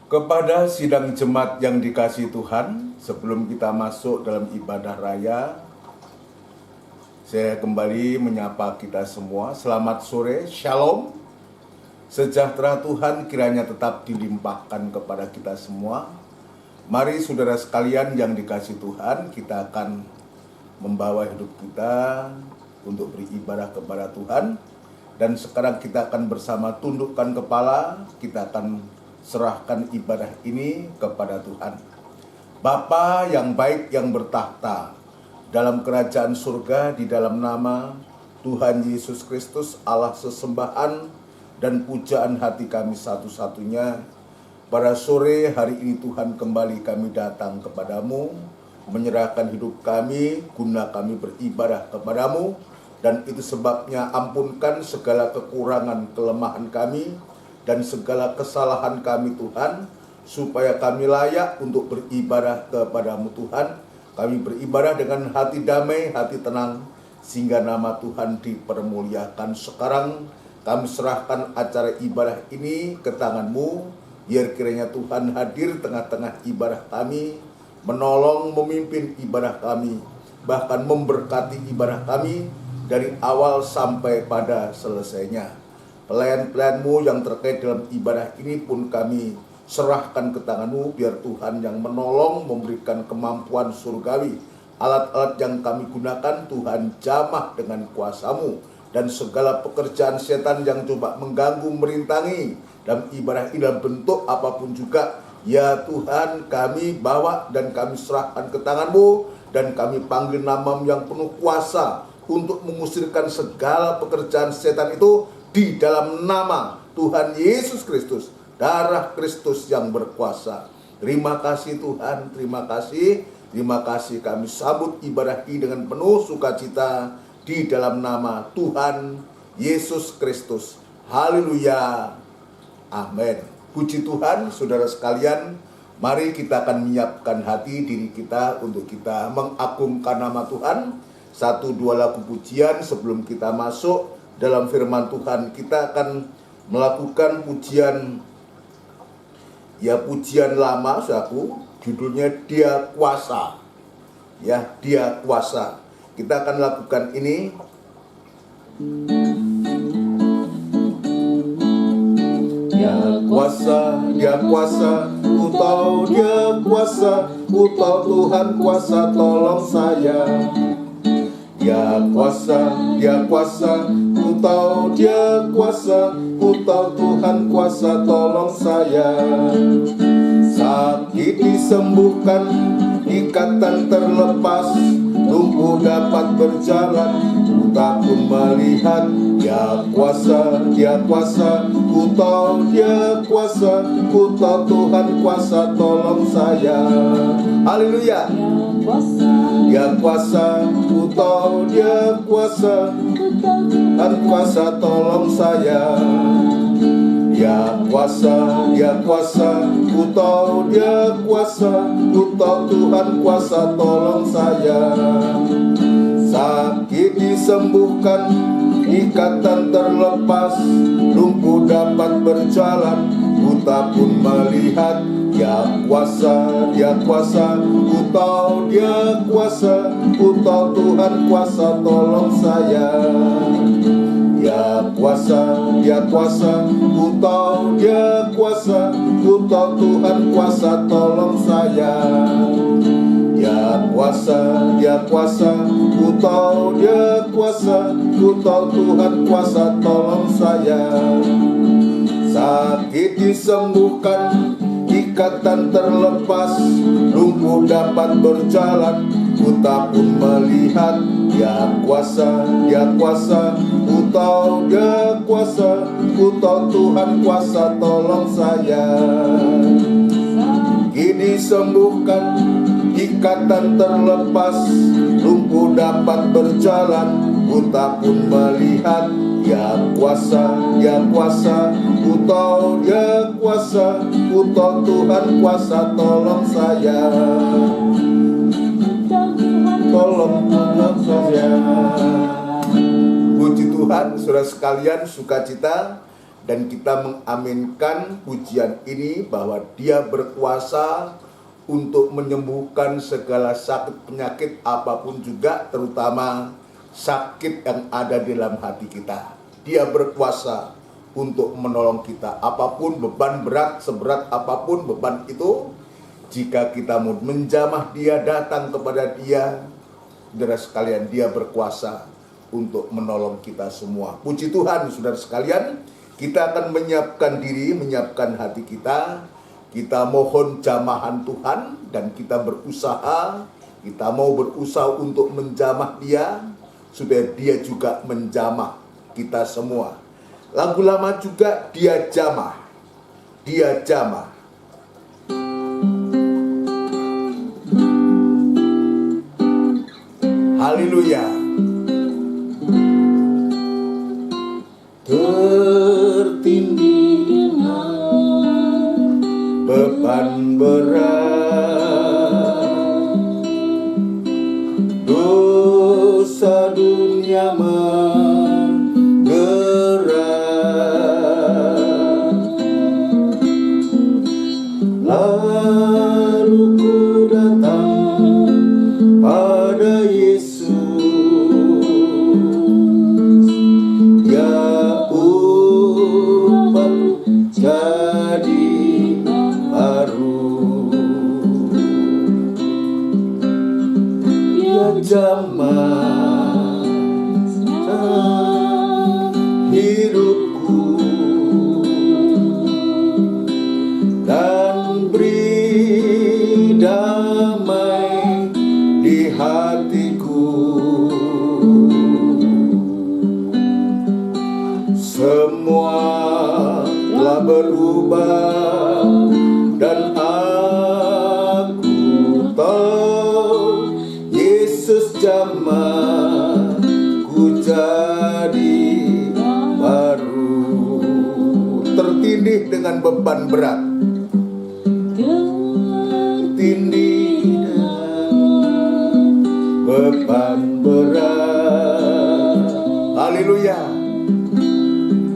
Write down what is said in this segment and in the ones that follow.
Kepada sidang jemaat yang dikasihi Tuhan, sebelum kita masuk dalam ibadah raya, saya kembali menyapa kita semua. Selamat sore, Shalom. Sejahtera Tuhan kiranya tetap dilimpahkan kepada kita semua. Mari saudara sekalian yang dikasihi Tuhan, kita akan membawa hidup kita untuk beribadah kepada Tuhan. Dan sekarang kita akan bersama tundukkan kepala, kita akan serahkan ibadah ini kepada Tuhan. Bapa yang baik yang bertahta dalam kerajaan surga, di dalam nama Tuhan Yesus Kristus, Allah sesembahan dan pujaan hati kami satu-satunya, pada sore hari ini Tuhan kembali kami datang kepadamu, menyerahkan hidup kami guna kami beribadah kepadamu. Dan itu sebabnya ampunkan segala kekurangan kelemahan kami dan segala kesalahan kami Tuhan, supaya kami layak untuk beribadah kepadamu Tuhan. Kami beribadah dengan hati damai, hati tenang, sehingga nama Tuhan dipermuliakan. Sekarang kami serahkan acara ibadah ini ke tangan-Mu, biar kiranya Tuhan hadir tengah-tengah ibadah kami, menolong memimpin ibadah kami, bahkan memberkati ibadah kami dari awal sampai pada selesainya. Pelayan-pelayan-Mu yang terkait dalam ibadah ini pun kami serahkan ke tangan-Mu, biar Tuhan yang menolong, memberikan kemampuan surgawi. Alat-alat yang kami gunakan Tuhan jamah dengan kuasa-Mu, dan segala pekerjaan setan yang coba mengganggu, merintangi dalam ibadah ini dalam bentuk apapun juga, ya Tuhan kami bawa dan kami serahkan ke tangan-Mu, dan kami panggil nama-Mu yang penuh kuasa untuk mengusirkan segala pekerjaan setan itu di dalam nama Tuhan Yesus Kristus, darah Kristus yang berkuasa. Terima kasih Tuhan, terima kasih kami sambut ibadah ini dengan penuh sukacita di dalam nama Tuhan Yesus Kristus. Haleluya, amin. Puji Tuhan, saudara sekalian, mari kita akan menyiapkan hati diri kita untuk kita mengagungkan nama Tuhan. 1-2 lagu pujian sebelum kita masuk dalam firman Tuhan. Kita akan melakukan pujian lama, saudaraku, judulnya Dia Kuasa. Ya, Dia Kuasa. Kita akan lakukan ini. Dia kuasa, ku tahu Dia kuasa, ku tahu Tuhan kuasa, tolong saya. Dia kuasa, ku tahu Dia kuasa, ku tahu Tuhan kuasa, tolong saya. Sakit disembuhkan, ikatan terlepas, lumpuh dapat berjalan, buta pun melihat. Dia kuasa, ku tahu Dia kuasa, ku tahu Tuhan kuasa, tolong saya. Haleluya. Dia kuasa, ku tahu Dia kuasa, Tuhan kuasa, tolong saya. Dia kuasa, ku tahu Dia kuasa, ku tahu Tuhan kuasa, tolong saya. Sakit disembuhkan, ikatan terlepas, lumpuh dapat berjalan, buta pun melihat. Dia kuasa, ku tahu Dia kuasa, ku tahu Tuhan kuasa, tolong saya. Dia kuasa, ku tahu Dia kuasa, ku tahu Tuhan kuasa, tolong saya. Dia kuasa, ku tahu Dia kuasa, ku tahu Tuhan kuasa, tolong saya. Sakit disembuhkan, ikatan terlepas, lumpuh dapat berjalan, buta pun melihat. Dia kuasa, ku tahu Dia kuasa, ku tahu Tuhan kuasa, tolong saya. Kini sembuhkan, ikatan terlepas, lumpuh dapat berjalan, buta pun melihat. Dia kuasa, ku tahu Dia kuasa, ku tahu Tuhan kuasa, tolong saya. Tolong saya. Puji Tuhan, saudara sekalian, sukacita dan kita mengaminkan pujian ini bahwa Dia berkuasa untuk menyembuhkan segala sakit penyakit apapun juga, terutama sakit yang ada di dalam hati kita. Dia berkuasa untuk menolong kita. Apapun beban berat, seberat apapun beban itu, jika kita mau menjamah Dia, datang kepada Dia, saudara sekalian, Dia berkuasa untuk menolong kita semua. Puji Tuhan, saudara sekalian, kita akan menyiapkan diri, menyiapkan hati kita. Kita mohon jamahan Tuhan dan kita berusaha, kita mau berusaha untuk menjamah Dia, supaya Dia juga menjamah kita semua. Lagu lama juga Dia jamah, Dia jamah. Haleluya. Tertindih dengan beban berat, dosa dunia menggerak, lalu ku datang pada Yesus, ya ubahku jadi baru. Dia jamah hidupku dan beri damai di hatiku. Semua telah berubah dan aku tahu Yesus jamah ku jadi baru. Tertindih dengan beban berat, tertindih dengan beban berat. Haleluya.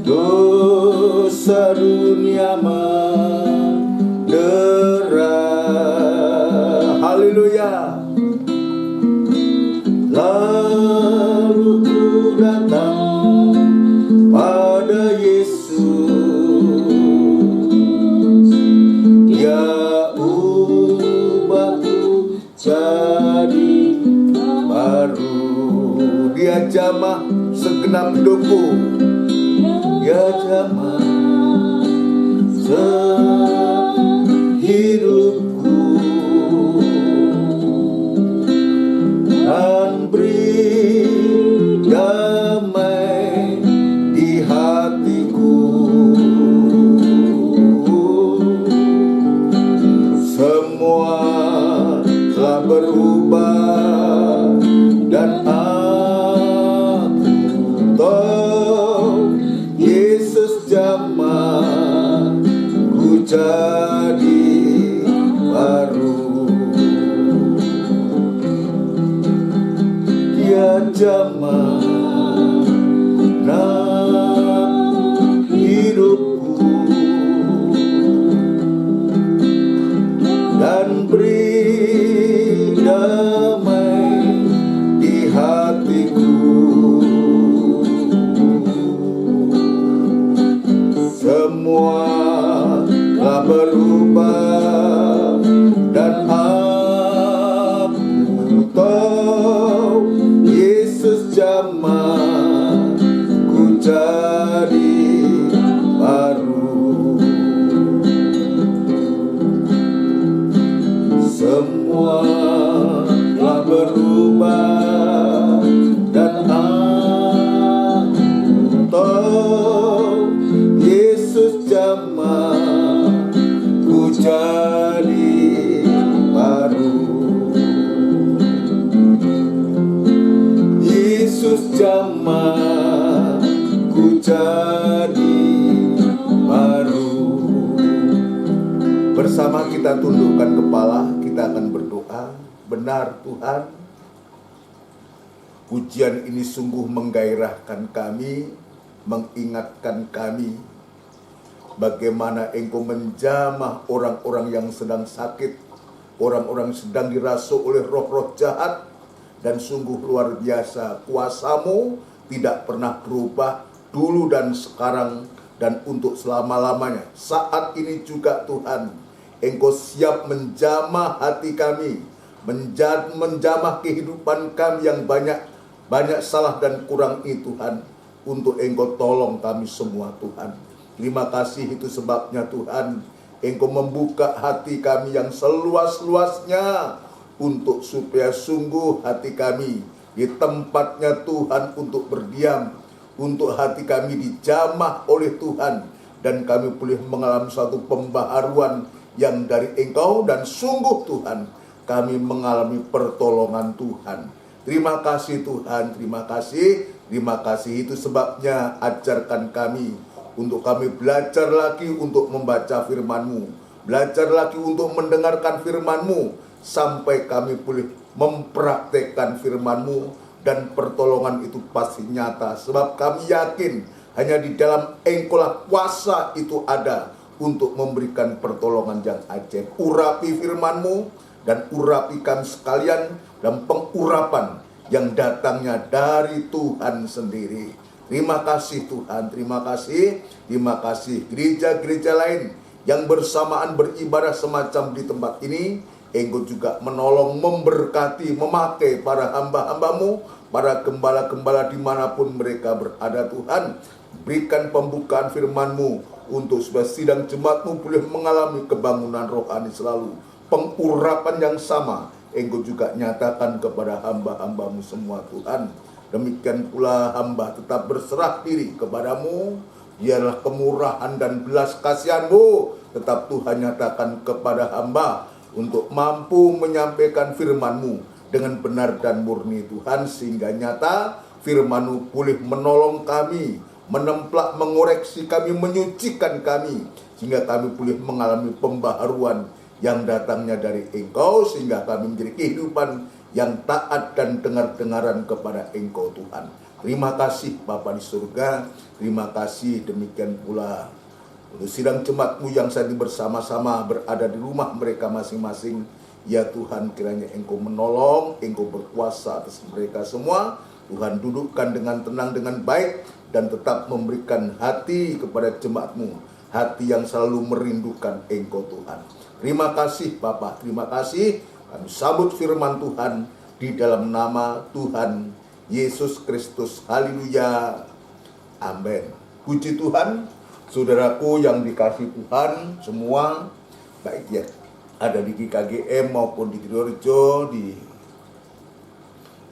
Dosa dunia mendera. Haleluya. Lalu ku datang pada Yesus, Dia ubahku jadi baru. Dia jamah segenap hidupku, Dia jamah sehidupku dan beri damai di hatiku. Semua telah berubah dan aku tahu Yesus jamah ku jadi baru. Dia jamah hidupku dan beri damai di hatiku. Semua telah berubah dan aku tahu Yesus jamah ku jadi baru. Semua telah berubah dan aku tahu Yesus jamah ku jadi baru. Yesus jamah ku jadi baru. Bersama kita tundukkan kepala, kita akan berdoa. Benar Tuhan, pujian ini sungguh menggairahkan kami, mengingatkan kami bagaimana Engkau menjamah orang-orang yang sedang sakit, orang-orang sedang dirasuk oleh roh-roh jahat, dan sungguh luar biasa kuasa-Mu tidak pernah berubah dulu dan sekarang dan untuk selama-lamanya. Saat ini juga Tuhan, Engkau siap menjamah hati kami, menjamah kehidupan kami yang banyak salah dan kurang ini Tuhan, untuk Engkau tolong kami semua Tuhan. Terima kasih, itu sebabnya Tuhan, Engkau membuka hati kami yang seluas-luasnya untuk supaya sungguh hati kami di tempatnya Tuhan untuk berdiam, untuk hati kami dijamah oleh Tuhan, dan kami boleh mengalami suatu pembaharuan yang dari Engkau, dan sungguh Tuhan kami mengalami pertolongan Tuhan. Terima kasih Tuhan, terima kasih, itu sebabnya ajarkan kami untuk kami belajar lagi untuk membaca firman-Mu, belajar lagi untuk mendengarkan firman-Mu, sampai kami boleh mempraktekkan firman-Mu, dan pertolongan itu pasti nyata, sebab kami yakin hanya di dalam Engkau lah kuasa itu ada untuk memberikan pertolongan yang ajaib. Urapi firman-Mu dan urapi kami sekalian dan pengurapan yang datangnya dari Tuhan sendiri. Terima kasih Tuhan, terima kasih gereja-gereja lain yang bersamaan beribadah semacam di tempat ini. Engkau juga menolong, memberkati, memakai para hamba-hamba-Mu, para gembala-gembala dimanapun mereka berada Tuhan. Berikan pembukaan firman-Mu untuk supaya sidang jemaat-Mu boleh mengalami kebangunan rohani selalu. Pengurapan yang sama Engkau juga nyatakan kepada hamba-hamba-Mu semua Tuhan. Demikian pula hamba tetap berserah diri kepadamu. Biarlah kemurahan dan belas kasihan-Mu tetap Tuhan nyatakan kepada hamba, untuk mampu menyampaikan firman-Mu dengan benar dan murni Tuhan, sehingga nyata firman-Mu boleh menolong kami, menemplak, mengoreksi kami, menyucikan kami, sehingga kami boleh mengalami pembaharuan yang datangnya dari Engkau, sehingga kami menjadi kehidupan yang taat dan dengar-dengaran kepada Engkau Tuhan. Terima kasih Bapa di surga, terima kasih demikian pula untuk sidang jemaat-Mu yang saat ini bersama-sama berada di rumah mereka masing-masing. Ya Tuhan, kiranya Engkau menolong, Engkau berkuasa atas mereka semua. Tuhan, dudukkan dengan tenang, dengan baik, dan tetap memberikan hati kepada jemaat-Mu, hati yang selalu merindukan Engkau Tuhan. Terima kasih Bapa, terima kasih. Kami sambut firman Tuhan di dalam nama Tuhan Yesus Kristus. Haleluya, amin. Puji Tuhan. Saudaraku yang dikasih Tuhan semua, baik ya ada di GKGM maupun di Triorjo,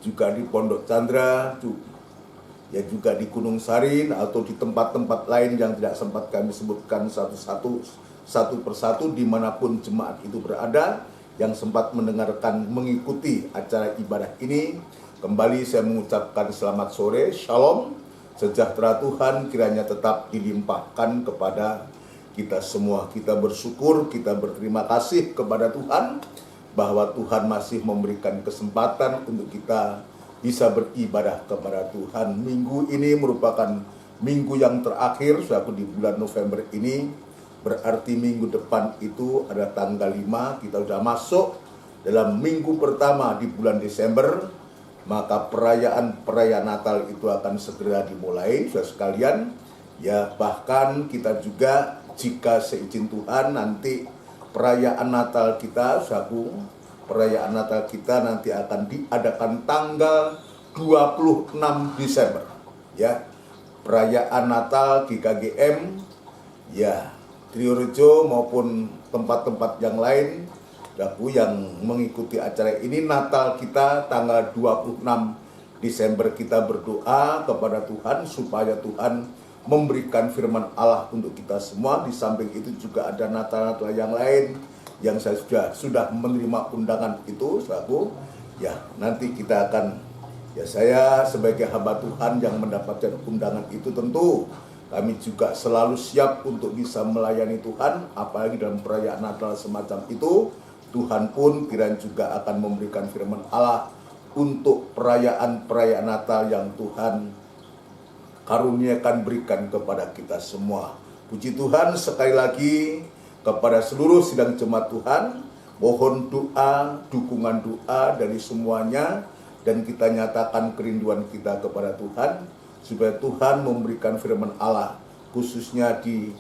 juga di Pondok Chandra, ya juga di Gunung Sarin, atau di tempat-tempat lain yang tidak sempat kami sebutkan satu persatu, dimanapun jemaat itu berada yang sempat mendengarkan, mengikuti acara ibadah ini. Kembali saya mengucapkan selamat sore, shalom. Sejahtera Tuhan kiranya tetap dilimpahkan kepada kita semua. Kita bersyukur, kita berterima kasih kepada Tuhan bahwa Tuhan masih memberikan kesempatan untuk kita bisa beribadah kepada Tuhan. Minggu ini merupakan minggu yang terakhir suatu di bulan November ini. Berarti minggu depan itu ada tanggal 5, kita sudah masuk dalam minggu pertama di bulan Desember. Maka perayaan Natal itu akan segera dimulai, saudara sekalian. Ya, bahkan kita juga jika seizin Tuhan nanti perayaan Natal kita, perayaan Natal kita nanti akan diadakan tanggal 26 Desember. Ya, perayaan Natal di KGM, ya, Triorjo maupun tempat-tempat yang lain, yang mengikuti acara ini. Natal kita tanggal 26 Desember kita berdoa kepada Tuhan supaya Tuhan memberikan firman Allah untuk kita semua. Di samping itu juga ada Natal yang lain yang saya sudah menerima undangan itu, ya nanti kita akan, ya saya sebagai hamba Tuhan yang mendapatkan undangan itu, tentu kami juga selalu siap untuk bisa melayani Tuhan, apalagi dalam perayaan Natal semacam itu. Tuhan pun kiranya juga akan memberikan firman Allah untuk perayaan Natal yang Tuhan karuniakan berikan kepada kita semua. Puji Tuhan, sekali lagi kepada seluruh sidang jemaat Tuhan, mohon doa, dukungan doa dari semuanya, dan kita nyatakan kerinduan kita kepada Tuhan, supaya Tuhan memberikan firman Allah, khususnya di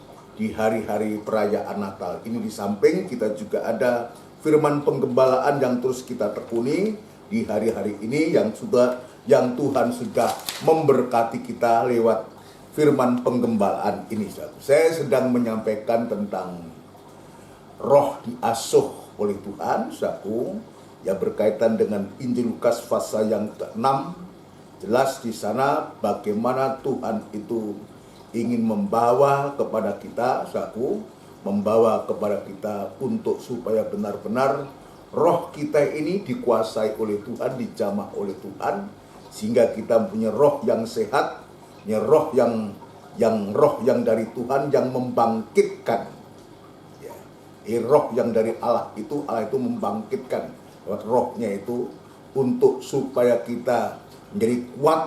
hari-hari perayaan Natal. Ini di samping kita juga ada firman penggembalaan yang terus kita tekuni di hari-hari ini, yang Tuhan sudah memberkati kita lewat firman penggembalaan ini. Saya sedang menyampaikan tentang roh diasuh oleh Tuhan, saudaraku, yang berkaitan dengan Injil Lukas pasal yang ke-6. Jelas di sana bagaimana Tuhan itu ingin membawa kepada kita, saudaraku, membawa kepada kita untuk supaya benar-benar roh kita ini dikuasai oleh Tuhan, dijamah oleh Tuhan, sehingga kita punya roh yang sehat, punya roh yang dari Tuhan, yang membangkitkan. Roh yang dari Allah itu membangkitkan lewat rohnya itu, untuk supaya kita menjadi kuat,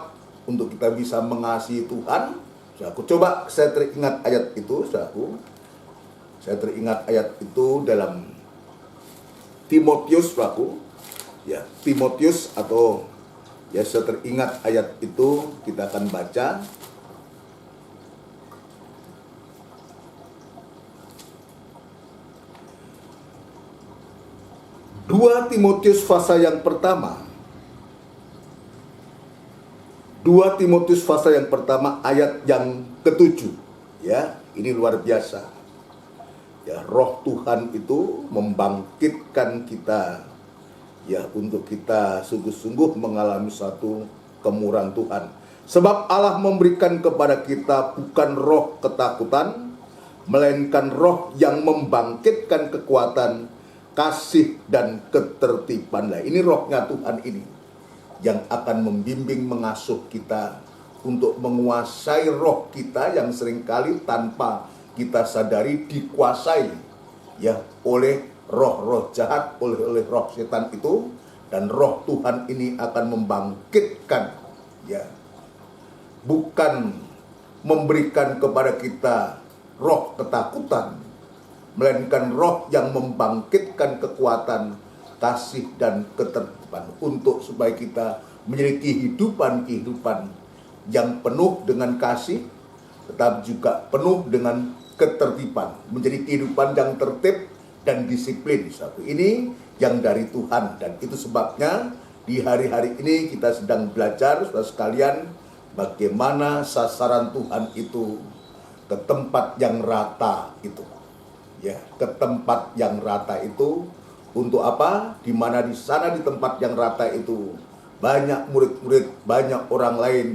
untuk kita bisa mengasihi Tuhan. Saudaraku, coba saya teringat ayat itu, saudaraku. Saya teringat ayat itu dalam Timotius, saudaraku. Ya, Timotius, atau ya, saya teringat ayat itu, kita akan baca. Dua Timotius pasal yang pertama. 2 Timotius pasal yang pertama ayat yang ke-7. Ya, ini luar biasa. Ya, roh Tuhan itu membangkitkan kita, ya, untuk kita sungguh-sungguh mengalami satu kemurahan Tuhan. Sebab Allah memberikan kepada kita bukan roh ketakutan, melainkan roh yang membangkitkan kekuatan, kasih, dan ketertiban. Nah, ini rohnya Tuhan ini yang akan membimbing, mengasuh kita untuk menguasai roh kita yang seringkali tanpa kita sadari dikuasai, ya, oleh roh-roh jahat, oleh roh setan itu. Dan roh Tuhan ini akan membangkitkan, ya, bukan memberikan kepada kita roh ketakutan, melainkan roh yang membangkitkan kekuatan, kasih, dan ketertiban, untuk supaya kita memiliki kehidupan yang penuh dengan kasih, tetapi juga penuh dengan ketertiban, menjadi kehidupan yang tertib dan disiplin. Satu ini yang dari Tuhan, dan itu sebabnya di hari-hari ini kita sedang belajar, saudara sekalian, bagaimana sasaran Tuhan itu ke tempat yang rata itu. Ya, ke tempat yang rata itu untuk apa? Di mana di sana, di tempat yang rata itu, banyak murid-murid, banyak orang lain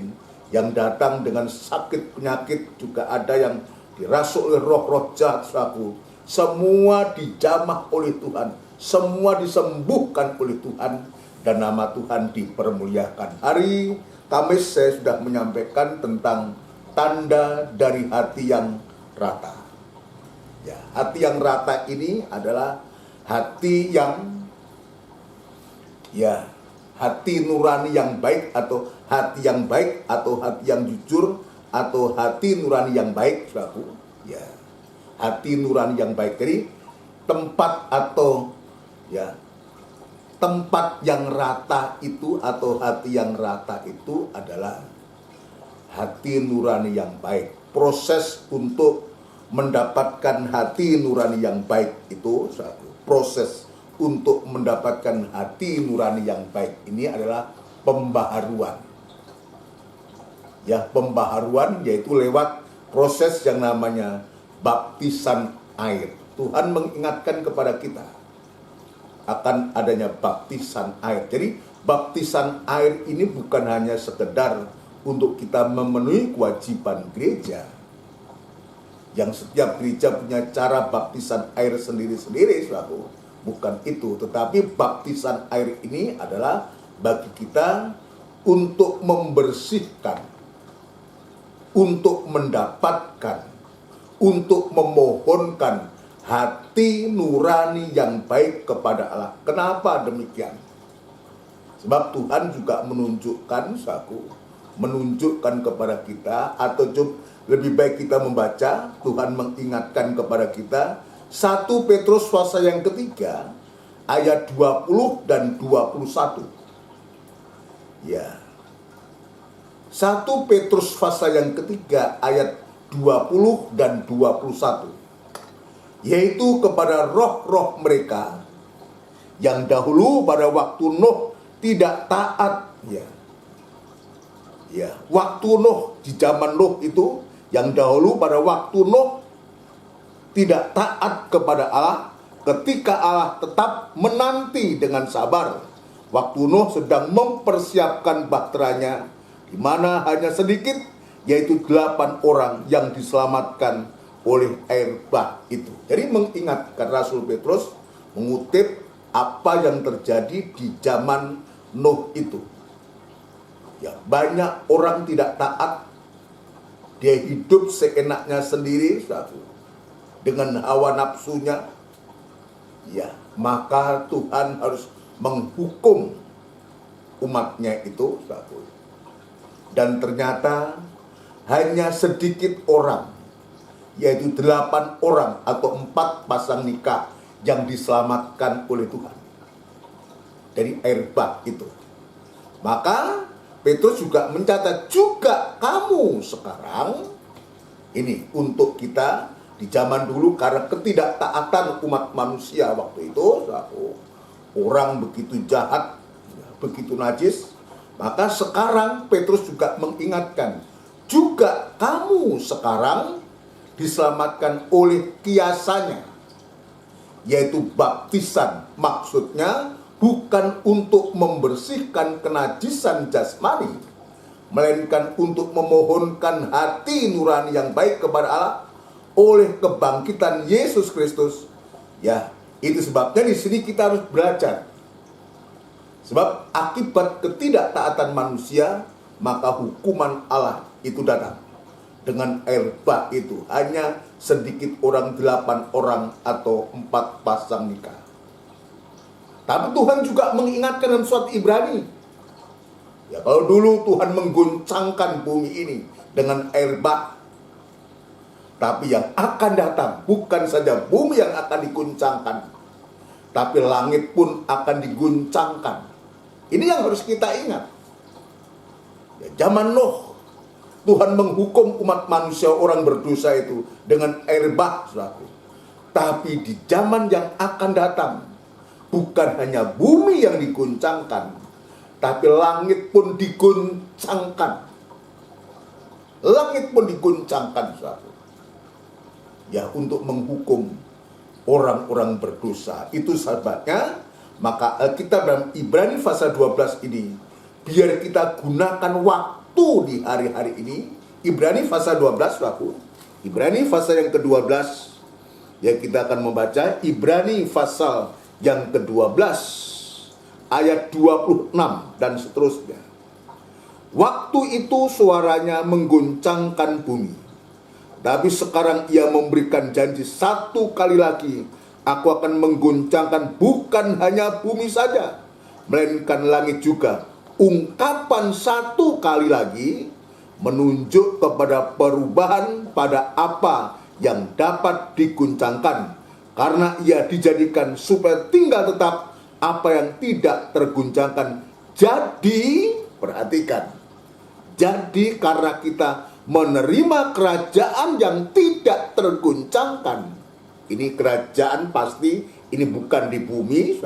yang datang dengan sakit penyakit, juga ada yang dirasuk oleh roh-roh jahat, saudaraku. Semua dijamah oleh Tuhan, semua disembuhkan oleh Tuhan, dan nama Tuhan dipermuliakan. Hari Kamis saya sudah menyampaikan tentang tanda dari hati yang rata. Ya, hati yang rata ini adalah hati yang, ya, hati nurani yang baik, atau hati yang baik, atau hati yang jujur, atau hati nurani yang baik, saudaraku. Ya, hati nurani yang baik. Jadi tempat, atau ya, tempat yang rata itu, atau hati yang rata itu adalah hati nurani yang baik. Proses untuk mendapatkan hati nurani yang baik itu, saudaraku, proses untuk mendapatkan hati nurani yang baik ini adalah pembaharuan. Ya, pembaharuan yaitu lewat proses yang namanya baptisan air. Tuhan mengingatkan kepada kita akan adanya baptisan air. Jadi baptisan air ini bukan hanya sekedar untuk kita memenuhi kewajiban gereja, yang setiap gereja punya cara baptisan air sendiri-sendiri, saudaraku. Bukan itu, tetapi baptisan air ini adalah bagi kita untuk membersihkan, untuk mendapatkan, untuk memohonkan hati nurani yang baik kepada Allah. Kenapa demikian? Sebab Tuhan juga menunjukkan, saudaraku, menunjukkan kepada kita, atau lebih baik kita membaca, Tuhan mengingatkan kepada kita 1 Petrus pasal yang ketiga ayat 20 dan 21. Ya. 1 Petrus pasal yang ketiga ayat 20 dan 21. Yaitu kepada roh-roh mereka yang dahulu pada waktu Nuh tidak taat, waktu Nuh, di zaman Nuh itu, yang dahulu pada waktu Nuh tidak taat kepada Allah, ketika Allah tetap menanti dengan sabar waktu Nuh sedang mempersiapkan bahteranya, di mana hanya sedikit, yaitu 8 orang yang diselamatkan oleh air bah itu. Jadi mengingatkan Rasul Petrus mengutip apa yang terjadi di zaman Nuh itu. Ya, banyak orang tidak taat, dia hidup seenaknya sendiri, dengan hawa nafsunya. Ya, maka Tuhan harus menghukum umatnya itu, dan ternyata hanya sedikit orang, yaitu 8 orang atau 4 pasang nikah yang diselamatkan oleh Tuhan dari air bah itu. Maka Petrus juga mencatat juga kamu sekarang ini untuk kita di zaman dulu, karena ketidaktaatan umat manusia waktu itu, orang begitu jahat, begitu najis. Maka sekarang Petrus juga mengingatkan juga kamu sekarang diselamatkan oleh kiasannya, yaitu baptisan. Maksudnya bukan untuk membersihkan kenajisan jasmani, melainkan untuk memohonkan hati nurani yang baik kepada Allah oleh kebangkitan Yesus Kristus. Ya, itu sebabnya di sini kita harus belajar. Sebab akibat ketidaktaatan manusia, maka hukuman Allah itu datang. Dengan air bah itu, hanya sedikit orang, 8 orang atau 4 pasang nikah. Tapi Tuhan juga mengingatkan dalam surat Ibrani. Ya, kalau dulu Tuhan mengguncangkan bumi ini dengan air bah, tapi yang akan datang bukan saja bumi yang akan diguncangkan, tapi langit pun akan diguncangkan. Ini yang harus kita ingat. Ya, zaman Nuh, Tuhan menghukum umat manusia orang berdosa itu dengan air bah, tapi di zaman yang akan datang, bukan hanya bumi yang diguncangkan, tapi langit pun diguncangkan. Langit pun diguncangkan, ya, untuk menghukum orang-orang berdosa. Itu sebabnya maka Alkitab dalam Ibrani pasal 12 ini, biar kita gunakan waktu di hari-hari ini. Ibrani pasal 12, Ibrani pasal yang ke-12, ya, kita akan membaca Ibrani pasal yang ke-12 ayat 26 dan seterusnya. Waktu itu suaranya mengguncangkan bumi, tapi sekarang ia memberikan janji 1 kali lagi, aku akan mengguncangkan bukan hanya bumi saja, melainkan langit juga. Ungkapan 1 kali lagi menunjuk kepada perubahan pada apa yang dapat diguncangkan, karena ia dijadikan supaya tinggal tetap apa yang tidak terguncangkan. Jadi, perhatikan, jadi karena kita menerima kerajaan yang tidak terguncangkan. Ini kerajaan pasti, ini bukan di bumi,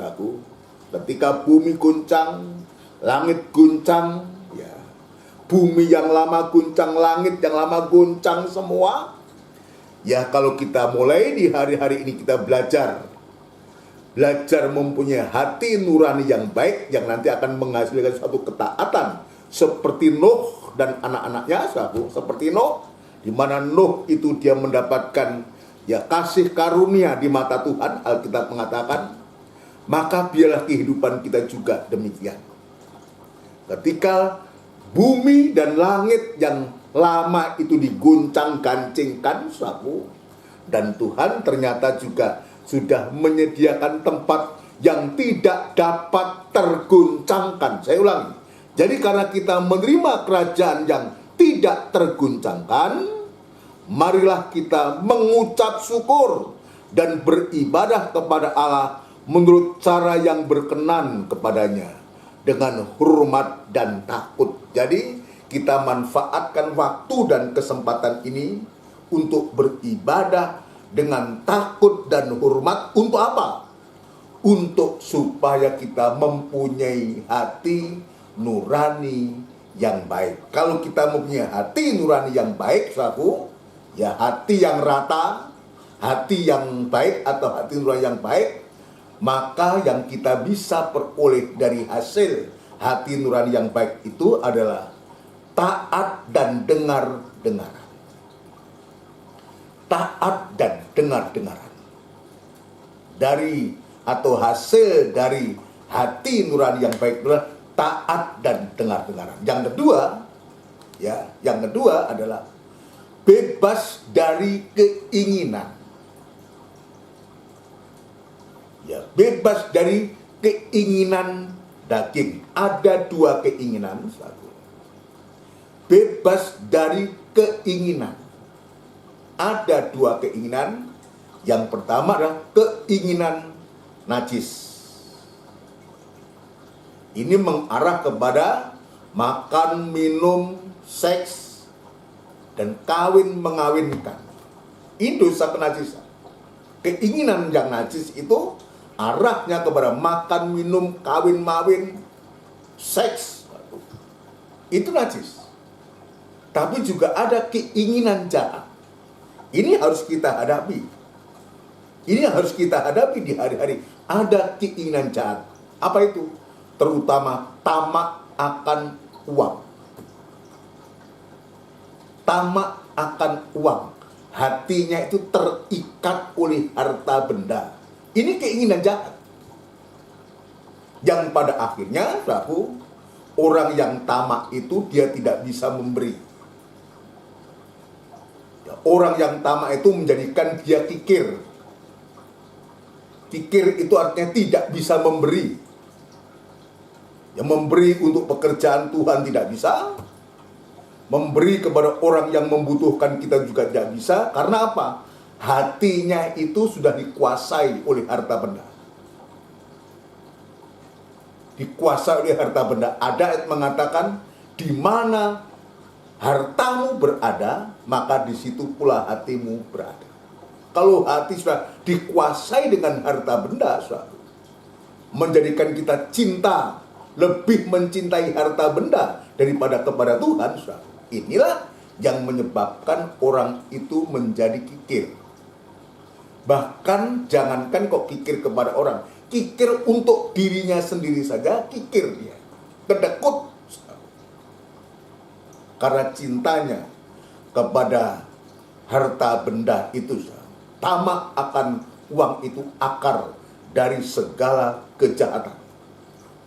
ketika bumi guncang, langit guncang, ya, bumi yang lama guncang, langit yang lama guncang semua. Ya, kalau kita mulai di hari-hari ini kita belajar mempunyai hati nurani yang baik, yang nanti akan menghasilkan suatu ketaatan seperti Nuh dan anak-anaknya, seperti Nuh, di mana Nuh itu dia mendapatkan, ya, kasih karunia di mata Tuhan. Alkitab mengatakan, maka biarlah kehidupan kita juga demikian. Ketika bumi dan langit yang lama itu diguncang-gancingkan, dan Tuhan ternyata juga sudah menyediakan tempat yang tidak dapat terguncangkan. Saya ulangi, Jadi karena kita menerima kerajaan yang tidak terguncangkan, marilah kita mengucap syukur dan beribadah kepada Allah menurut cara yang berkenan kepadanya, dengan hormat dan takut. Jadi kita manfaatkan waktu dan kesempatan ini untuk beribadah dengan takut dan hormat. Untuk apa? Untuk supaya kita mempunyai hati nurani yang baik. Kalau kita mempunyai hati nurani yang baik, saudaraku, ya hati yang rata, hati yang baik atau hati nurani yang baik, maka yang kita bisa peroleh dari hasil hati nurani yang baik itu adalah taat dan dengar-dengaran. Taat dan dengar-dengaran. Dari atau hasil dari hati nurani yang baik adalah taat dan dengar-dengaran. Yang kedua adalah bebas dari keinginan. Ya, bebas dari keinginan daging. Ada dua keinginan, bebas dari keinginan. Ada dua keinginan. Yang pertama adalah keinginan najis. Ini mengarah kepada makan, minum, seks, dan kawin mengawinkan. Ini dosa kenajisan. Keinginan yang najis itu arahnya kepada makan, minum, kawin, mawin, seks. Itu najis. Tapi juga ada keinginan jahat. Ini harus kita hadapi. Ini yang harus kita hadapi di hari-hari. Ada keinginan jahat. Apa itu? Terutama tamak akan uang. Tamak akan uang. Hatinya itu terikat oleh harta benda. Ini keinginan jahat. Yang pada akhirnya, saudaraku, orang yang tamak itu dia tidak bisa memberi. Orang yang tamak itu menjadikan dia kikir. Kikir itu artinya tidak bisa memberi. Yang memberi untuk pekerjaan Tuhan tidak bisa. Memberi kepada orang yang membutuhkan kita juga tidak bisa. Karena apa? Hatinya itu sudah dikuasai oleh harta benda. Dikuasai oleh harta benda. Ada ayat mengatakan, di mana hartamu berada, maka di situ pula hatimu berada. Kalau hati sudah dikuasai dengan harta benda, menjadikan kita cinta, lebih mencintai harta benda daripada kepada Tuhan, inilah yang menyebabkan orang itu menjadi kikir. Bahkan jangankan kok kikir kepada orang, kikir untuk dirinya sendiri saja, kikir dia, kedekut. Karena cintanya kepada harta benda itu, tamak akan uang itu akar dari segala kejahatan.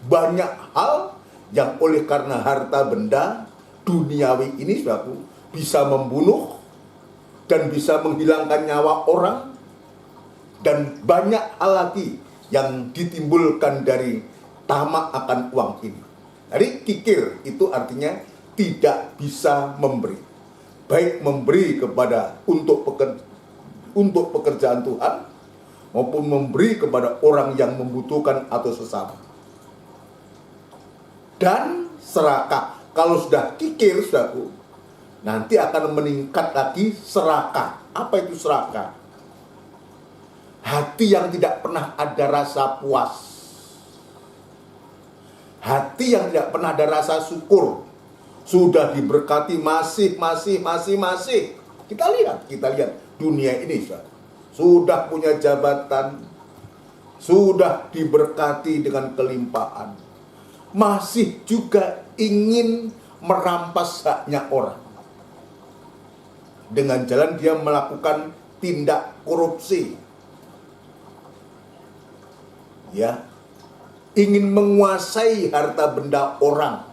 Banyak hal yang oleh karena harta benda duniawi ini, saudaraku, bisa membunuh dan bisa menghilangkan nyawa orang, dan banyak hal lagi yang ditimbulkan dari tamak akan uang ini. Jadi kikir itu artinya tidak bisa memberi, baik memberi kepada untuk pekerjaan Tuhan maupun memberi kepada orang yang membutuhkan atau sesama. Dan serakah. Kalau sudah kikir, saudaraku, nanti akan meningkat lagi serakah. Apa itu serakah? Hati yang tidak pernah ada rasa puas. Hati yang tidak pernah ada rasa syukur. Sudah diberkati masih. Kita lihat dunia ini, saudara. Sudah punya jabatan, sudah diberkati dengan kelimpahan, masih juga ingin merampas haknya orang. Dengan jalan dia melakukan tindak korupsi. Ya, ingin menguasai harta benda orang.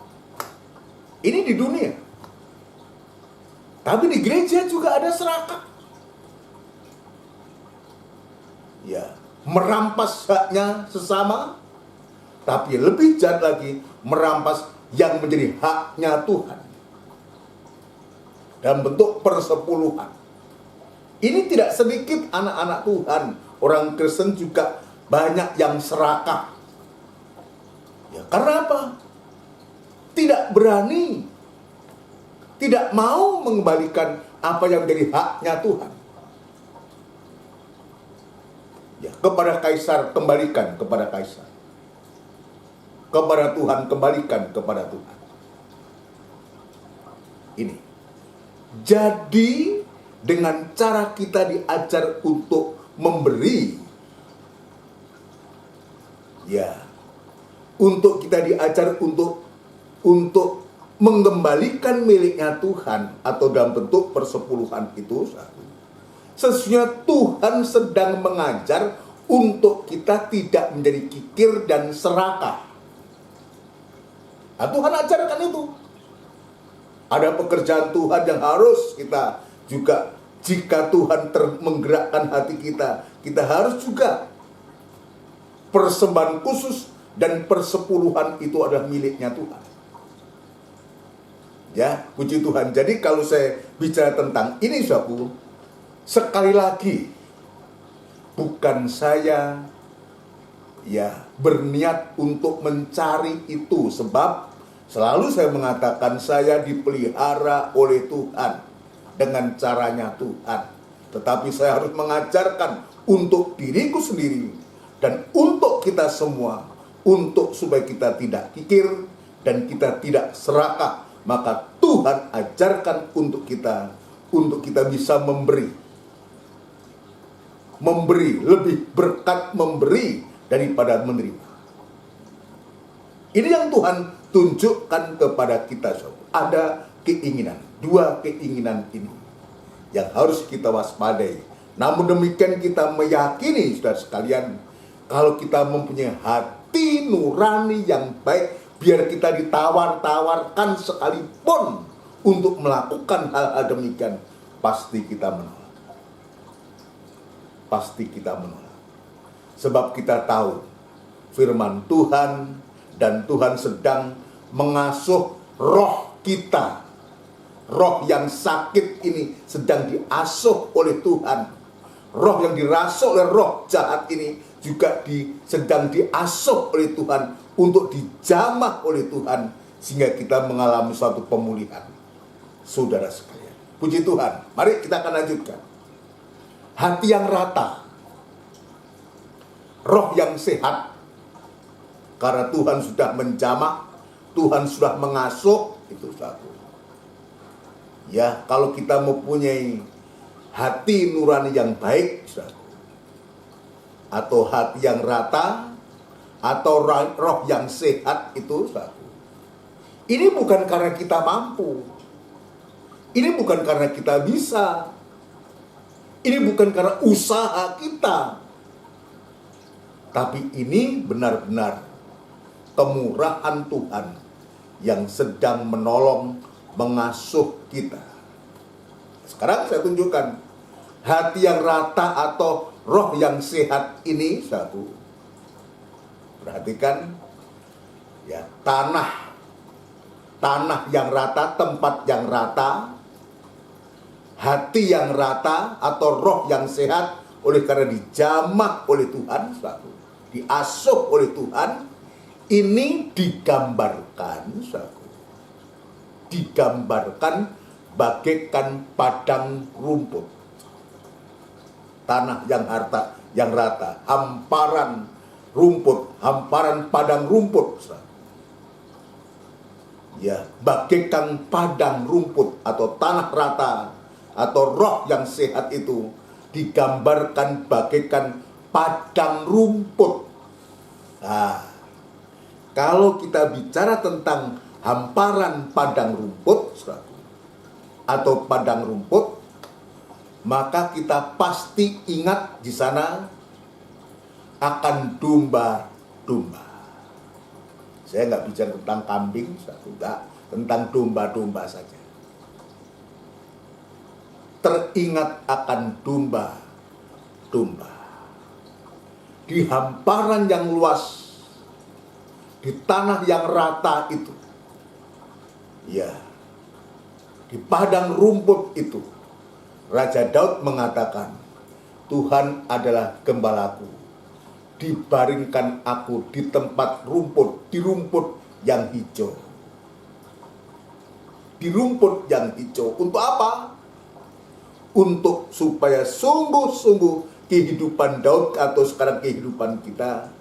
Ini di dunia. Tapi di gereja juga ada serakah. Ya, merampas haknya sesama. Tapi lebih jahat lagi, merampas yang menjadi haknya Tuhan dalam bentuk persepuluhan. Ini tidak sedikit anak-anak Tuhan, orang Kristen juga banyak yang serakah. Ya, karena apa? Tidak berani, tidak mau mengembalikan apa yang menjadi haknya Tuhan. Ya, kepada kaisar kembalikan kepada kaisar. Kepada Tuhan kembalikan kepada Tuhan. Ini. Jadi dengan cara kita diajar untuk memberi, ya, untuk kita diajar untuk mengembalikan miliknya Tuhan atau dalam bentuk persepuluhan itu, sesungguhnya Tuhan sedang mengajar untuk kita tidak menjadi kikir dan serakah. Nah, Tuhan ajarkan itu. Ada pekerjaan Tuhan yang harus kita juga, jika Tuhan menggerakkan hati kita, kita harus juga persembahan khusus dan persepuluhan itu adalah miliknya Tuhan. Ya, puji Tuhan. Jadi kalau saya bicara tentang ini, saudaraku, sekali lagi, bukan saya berniat untuk mencari itu, sebab selalu saya mengatakan saya dipelihara oleh Tuhan dengan caranya Tuhan. Tetapi saya harus mengajarkan untuk diriku sendiri dan untuk kita semua, supaya kita tidak kikir dan kita tidak serakah. Maka Tuhan ajarkan untuk kita bisa memberi lebih berkat memberi daripada menerima. Ini yang Tuhan tunjukkan kepada kita, saudara. Ada keinginan, dua keinginan ini yang harus kita waspadai. Namun demikian kita meyakini, saudara sekalian, kalau kita mempunyai hati nurani yang baik, biar kita ditawar-tawarkan sekalipun untuk melakukan hal-hal demikian, pasti kita menolak. Pasti kita menolak. Sebab kita tahu firman Tuhan, dan Tuhan sedang mengasuh roh kita. Roh yang sakit ini sedang diasuh oleh Tuhan. Roh yang dirasuh oleh roh jahat ini juga sedang diasuh oleh Tuhan, untuk dijamah oleh Tuhan, sehingga kita mengalami suatu pemulihan. Saudara sekalian, puji Tuhan. Mari kita akan lanjutkan. Hati yang rata, roh yang sehat, karena Tuhan sudah menjamah, Tuhan sudah mengasuh, itu satu. Ya, kalau kita mempunyai hati nurani yang baik, atau hati yang rata, atau roh yang sehat, itu satu. Ini bukan karena kita mampu. Ini bukan karena kita bisa. Ini bukan karena usaha kita. Tapi ini benar-benar kemurahan Tuhan yang sedang menolong, mengasuh kita. Sekarang saya tunjukkan hati yang rata atau roh yang sehat ini, satu. Perhatikan, ya, tanah yang rata, tempat yang rata, hati yang rata atau roh yang sehat, oleh karena dijamah oleh Tuhan, satu, diasuh oleh Tuhan. Ini digambarkan bagaikan padang rumput, tanah yang rata, hamparan rumput, hamparan padang rumput. Ya, bagaikan padang rumput atau tanah rata atau roh yang sehat itu digambarkan bagaikan padang rumput. Nah, kalau kita bicara tentang hamparan padang rumput atau padang rumput, maka kita pasti ingat di sana akan domba-domba. Saya nggak bicara tentang kambing, enggak, tentang domba-domba saja. Teringat akan domba-domba. Di hamparan yang luas, di tanah yang rata itu, Ya, di padang rumput itu Raja Daud mengatakan, Tuhan adalah gembalaku, dibaringkan aku di tempat rumput, di rumput yang hijau. Di rumput yang hijau. Untuk apa? Untuk supaya sungguh-sungguh kehidupan Daud atau sekarang kehidupan kita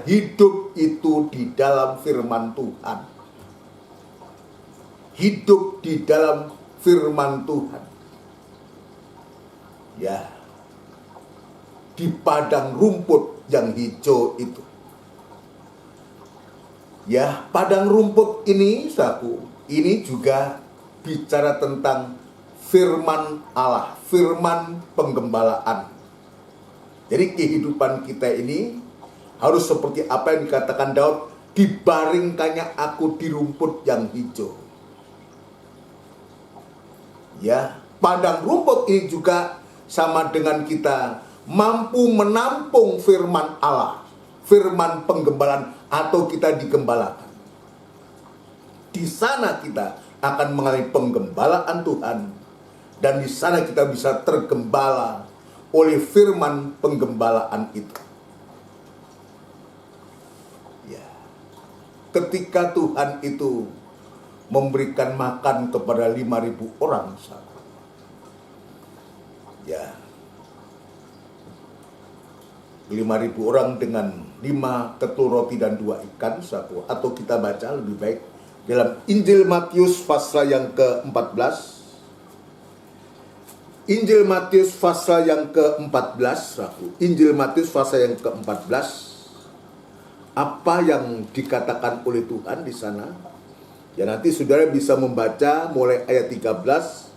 hidup itu di dalam firman Tuhan. Hidup di dalam firman Tuhan. Ya, di padang rumput yang hijau itu. Ya, padang rumput ini, saudaraku, ini juga bicara tentang firman Allah, firman penggembalaan. Jadi kehidupan kita ini harus seperti apa yang dikatakan Daud, dibaringkannya aku di rumput yang hijau. Ya, padang rumput ini juga sama dengan kita mampu menampung firman Allah, firman penggembalaan, atau kita digembalakan. Di sana kita akan mengalami penggembalaan Tuhan, dan di sana kita bisa tergembala oleh firman penggembalaan itu. Ya, ketika Tuhan itu memberikan makan kepada 5.000 orang, ya, 5.000 orang dengan 5 ketul roti dan 2 ikan, saudaraku. Atau kita baca lebih baik dalam Injil Matius pasal yang ke-14. Injil Matius pasal yang ke-14, saudaraku. Injil Matius pasal yang ke-14. Apa yang dikatakan oleh Tuhan di sana? Ya, nanti saudara bisa membaca mulai ayat 13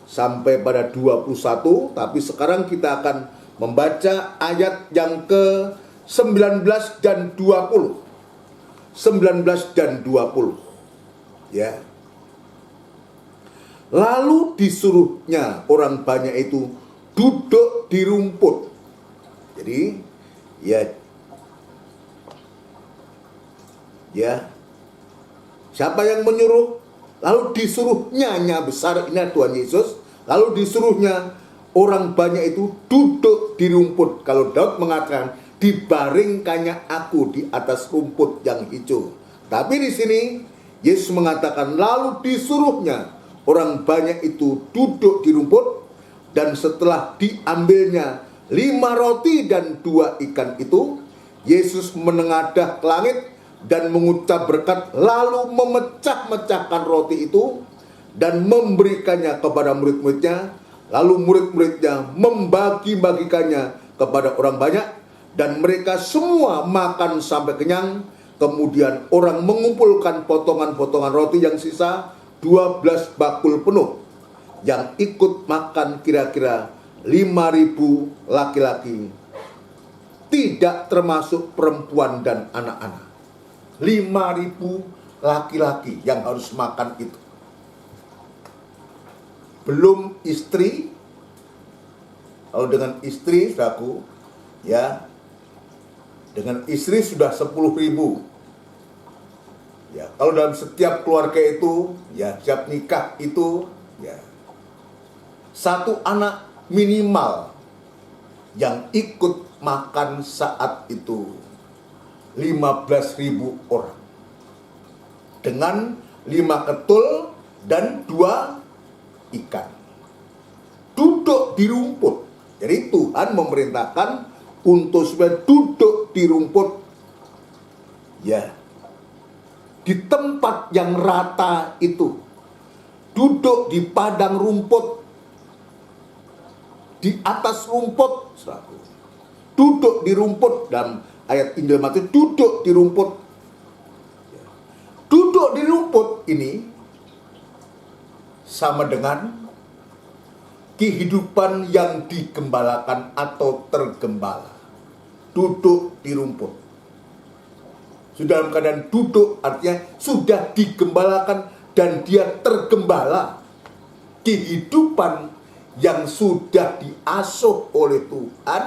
sampai pada 21, tapi sekarang kita akan membaca ayat yang ke-19 dan 20. 19 dan 20. Ya. Lalu disuruhnya orang banyak itu duduk di rumput. Jadi, ya. Siapa yang menyuruh? Lalu disuruhnya, besar ini Tuhan Yesus. Lalu disuruhnya orang banyak itu duduk di rumput. Kalau Daud mengatakan, dibaringkannya aku di atas rumput yang hijau. Tapi di sini Yesus mengatakan, lalu disuruhnya orang banyak itu duduk di rumput, dan setelah diambilnya 5 roti dan 2 ikan itu, Yesus menengadah ke langit dan mengucap berkat, lalu memecah-mecahkan roti itu dan memberikannya kepada murid-muridnya. Lalu murid-muridnya membagi-bagikannya kepada orang banyak, dan mereka semua makan sampai kenyang. Kemudian orang mengumpulkan potongan-potongan roti yang sisa 12 bakul penuh. Yang ikut makan kira-kira 5.000 laki-laki, tidak termasuk perempuan dan anak-anak. 5.000 laki-laki yang harus makan itu. Belum istri. Kalau dengan istri, saudaraku, ya, dengan istri sudah 10.000. Ya, kalau dalam setiap keluarga itu, ya, setiap nikah itu, ya, 1 anak minimal yang ikut makan saat itu 15.000 orang. Dengan 5 ketul dan 2 ikan. Duduk di rumput. Jadi Tuhan memerintahkan untuk supaya duduk di rumput. Ya. Di tempat yang rata itu. Duduk di padang rumput. Di atas rumput. Duduk di rumput. Dalam ayat Injil Matius, duduk di rumput. Duduk di rumput ini sama dengan kehidupan yang digembalakan atau tergembala. Duduk di rumput. Sudah dalam keadaan duduk artinya sudah digembalakan dan dia tergembala. Kehidupan yang sudah diasuh oleh Tuhan,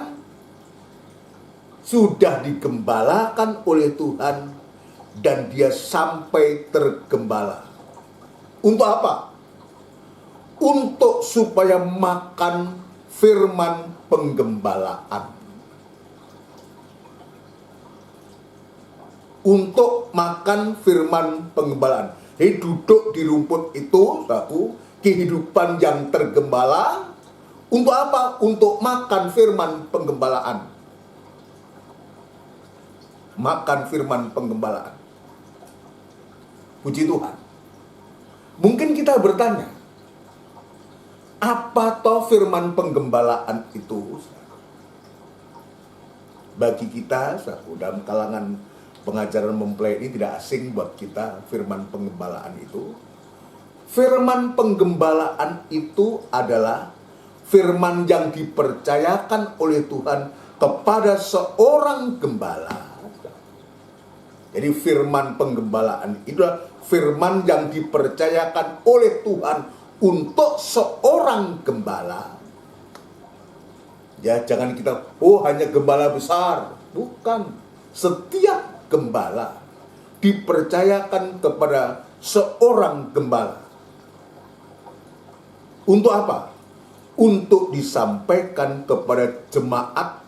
sudah digembalakan oleh Tuhan, dan dia sampai tergembala. Untuk apa? Untuk supaya makan firman penggembalaan. Untuk makan firman penggembalaan. Duduk di rumput itu, saudaraku, kehidupan yang tergembala. Untuk apa? Untuk makan firman penggembalaan. Makan firman penggembalaan. Puji Tuhan. Mungkin kita bertanya, apa toh firman penggembalaan itu? Bagi kita, dalam kalangan pengajaran mempelai ini tidak asing buat kita firman penggembalaan itu. Firman penggembalaan itu adalah firman yang dipercayakan oleh Tuhan kepada seorang gembala. Jadi firman penggembalaan itu adalah firman yang dipercayakan oleh Tuhan untuk seorang gembala. Ya, jangan kita, hanya gembala besar. Bukan. Setiap gembala dipercayakan kepada seorang gembala. Untuk apa? Untuk disampaikan kepada jemaat,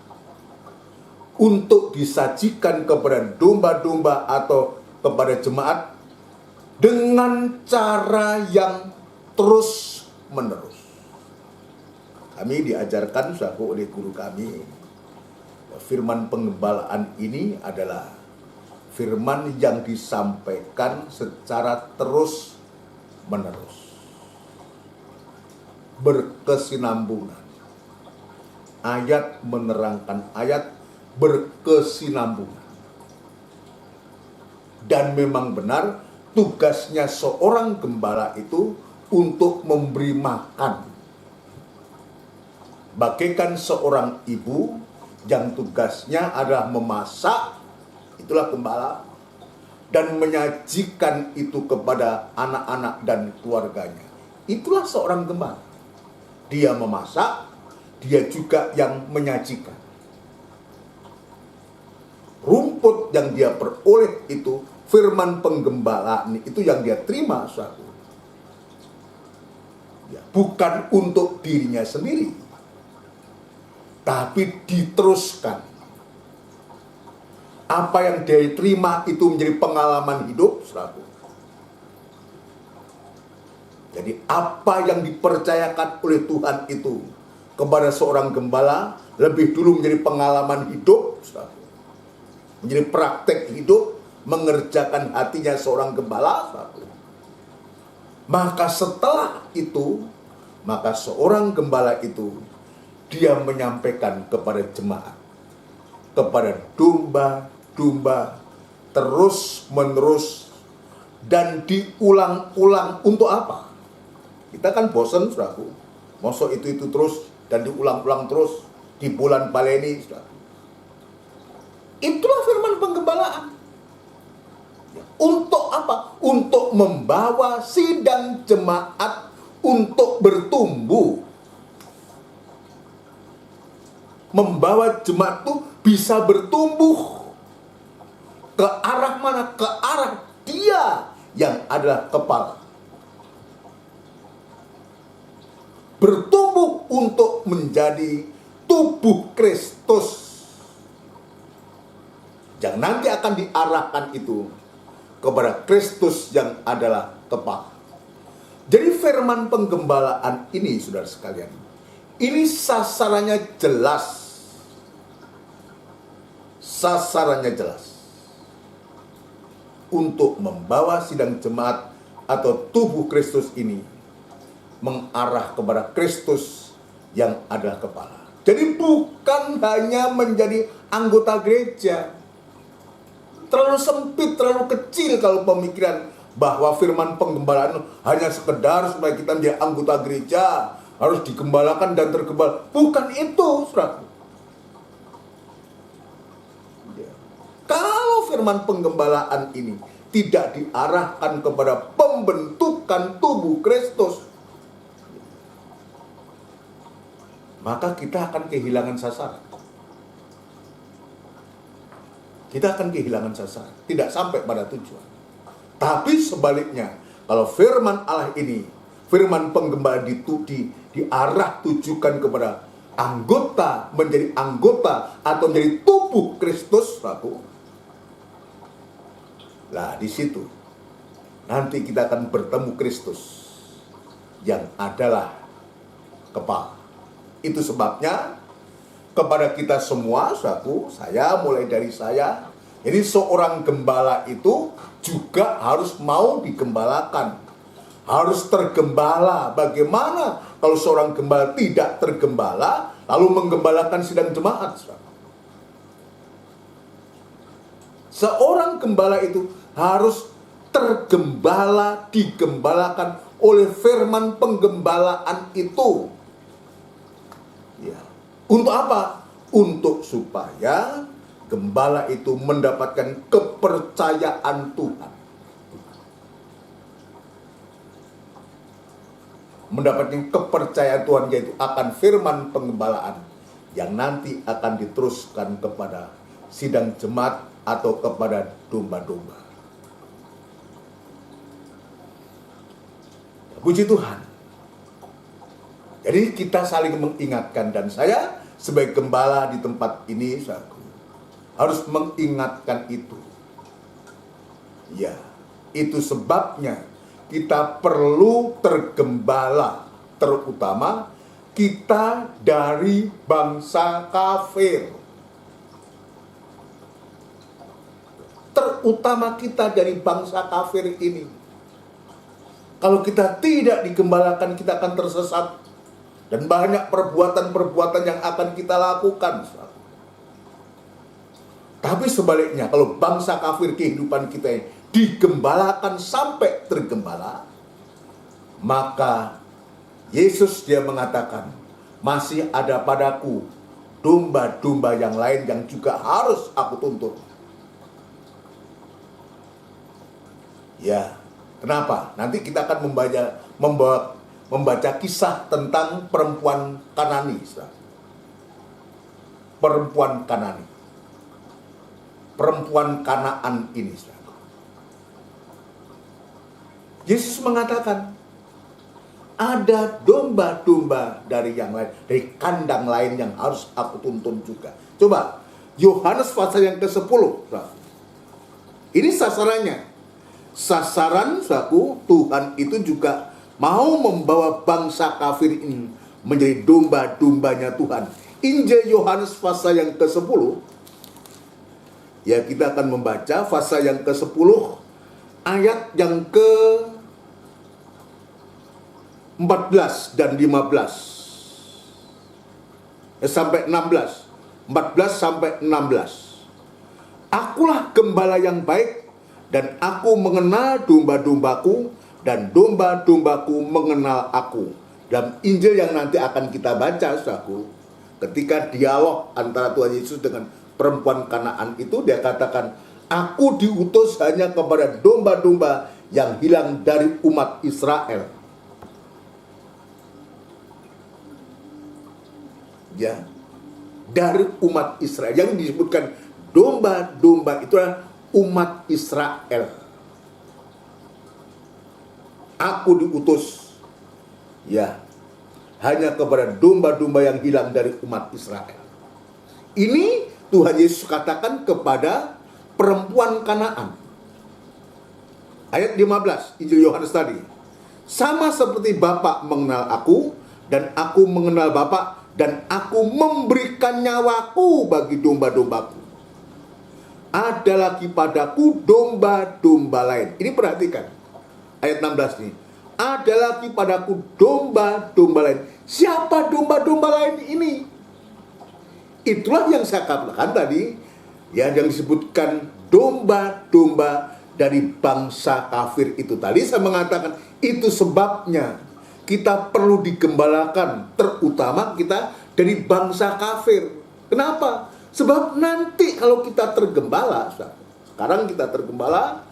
untuk disajikan kepada domba-domba atau kepada jemaat dengan cara yang terus menerus. Kami diajarkan oleh guru kami, firman penggembalaan ini adalah firman yang disampaikan secara terus menerus, berkesinambungan. Ayat menerangkan ayat, berkesinambungan. Dan memang benar tugasnya seorang gembala itu untuk memberi makan. Bagaikan seorang ibu yang tugasnya adalah memasak, itulah gembala, dan menyajikan itu kepada anak-anak dan keluarganya. Itulah seorang gembala. Dia memasak, dia juga yang menyajikan. Rumput yang dia peroleh itu, firman penggembalaan itu yang dia terima, saudara. Ya, bukan untuk dirinya sendiri, tapi diteruskan. Apa yang dia terima itu menjadi pengalaman hidup, saudara. Jadi apa yang dipercayakan oleh Tuhan itu kepada seorang gembala lebih dulu menjadi pengalaman hidup, saudara. Menjadi praktek hidup, mengerjakan hatinya seorang gembala, saudara. Maka setelah itu, maka seorang gembala itu dia menyampaikan kepada jemaat, kepada domba-domba, terus menerus dan diulang-ulang. Untuk apa? Kita kan bosan, saudaraku. Mosok itu terus dan diulang-ulang terus di bulan baleni, saudara. Itulah firman penggembalaan. Untuk apa? Untuk membawa sidang jemaat untuk bertumbuh. Membawa jemaat itu bisa bertumbuh. Ke arah mana? Ke arah dia yang adalah kepala. Bertumbuh untuk menjadi tubuh Kristus. Yang nanti akan diarahkan itu kepada Kristus yang adalah kepala. Jadi firman penggembalaan ini, saudara sekalian, ini sasarannya jelas. Sasarannya jelas. Untuk membawa sidang jemaat atau tubuh Kristus ini mengarah kepada Kristus yang adalah kepala. Jadi bukan hanya menjadi anggota gereja. Terlalu sempit, terlalu kecil kalau pemikiran bahwa firman penggembalaan hanya sekedar supaya kita menjadi anggota gereja, harus digembalakan dan tergembala. Bukan itu, saudara. Kalau firman penggembalaan ini tidak diarahkan kepada pembentukan tubuh Kristus, maka kita akan kehilangan sasaran. Kita akan kehilangan sasaran, tidak sampai pada tujuan. Tapi sebaliknya, Kalau firman Allah ini, firman penggembala diarah tujukan kepada anggota, menjadi anggota atau menjadi tubuh Kristus, saudaraku. Lah di situ nanti kita akan bertemu Kristus yang adalah kepala. Itu sebabnya kepada kita semua, saudaraku, saya mulai dari saya. Jadi seorang gembala itu juga harus mau digembalakan. Harus tergembala. Bagaimana kalau seorang gembala tidak tergembala lalu menggembalakan sidang jemaat? Seorang gembala itu harus tergembala, digembalakan oleh firman penggembalaan itu. Ya. Untuk apa? Untuk supaya gembala itu mendapatkan kepercayaan Tuhan. Mendapatkan kepercayaan Tuhan, yaitu akan firman penggembalaan yang nanti akan diteruskan kepada sidang jemaat atau kepada domba-domba. Puji Tuhan. Jadi kita saling mengingatkan, dan saya sebagai gembala di tempat ini, harus mengingatkan itu. Ya, itu sebabnya kita perlu tergembala, terutama kita dari bangsa kafir. Terutama kita dari bangsa kafir ini. Kalau kita tidak digembalakan, kita akan tersesat. Dan banyak perbuatan-perbuatan yang akan kita lakukan. Tapi sebaliknya, kalau bangsa kafir kehidupan kita digembalakan sampai tergembala, maka Yesus dia mengatakan, masih ada padaku domba-domba yang lain yang juga harus aku tuntut. Ya, kenapa? Nanti kita akan membaca kisah tentang perempuan Kanani. Perempuan Kanani. Perempuan Kanaan ini. Yesus mengatakan, ada domba-domba dari yang lain, dari kandang lain yang harus aku tuntun juga. Coba, Yohanes pasal yang ke-10. Ini sasarannya. Sasaran, Tuhan itu juga mau membawa bangsa kafir ini menjadi domba-dombanya Tuhan. Injil Yohanes pasal yang ke-10. Ya, kita akan membaca pasal yang ke-10 ayat yang ke-14 dan 15. Sampai 16. 14 sampai 16. Akulah gembala yang baik, dan aku mengenal domba-dombaku, dan domba-dombaku mengenal aku. Dalam Injil yang nanti akan kita baca, saudaraku, ketika dialog antara Tuhan Yesus dengan perempuan Kanaan itu, dia katakan, aku diutus hanya kepada domba-domba yang hilang dari umat Israel. Ya, dari umat Israel. Yang disebutkan domba-domba itu adalah umat Israel. Aku diutus, ya, hanya kepada domba-domba yang hilang dari umat Israel. Ini Tuhan Yesus katakan kepada perempuan Kanaan. Ayat 15, Injil Yohanes tadi. Sama seperti Bapa mengenal aku, dan aku mengenal Bapa, dan aku memberikan nyawaku bagi domba-dombaku. Ada lagi padaku domba-domba lain. Ini perhatikan. Ayat 16 ini. Ada lagi padaku domba-domba lain. Siapa domba-domba lain ini? Itulah yang saya katakan tadi, ya, yang disebutkan domba-domba dari bangsa kafir itu. Tadi saya mengatakan itu sebabnya kita perlu digembalakan, terutama kita dari bangsa kafir. Kenapa? Sebab nanti kalau kita tergembala, sekarang kita tergembala,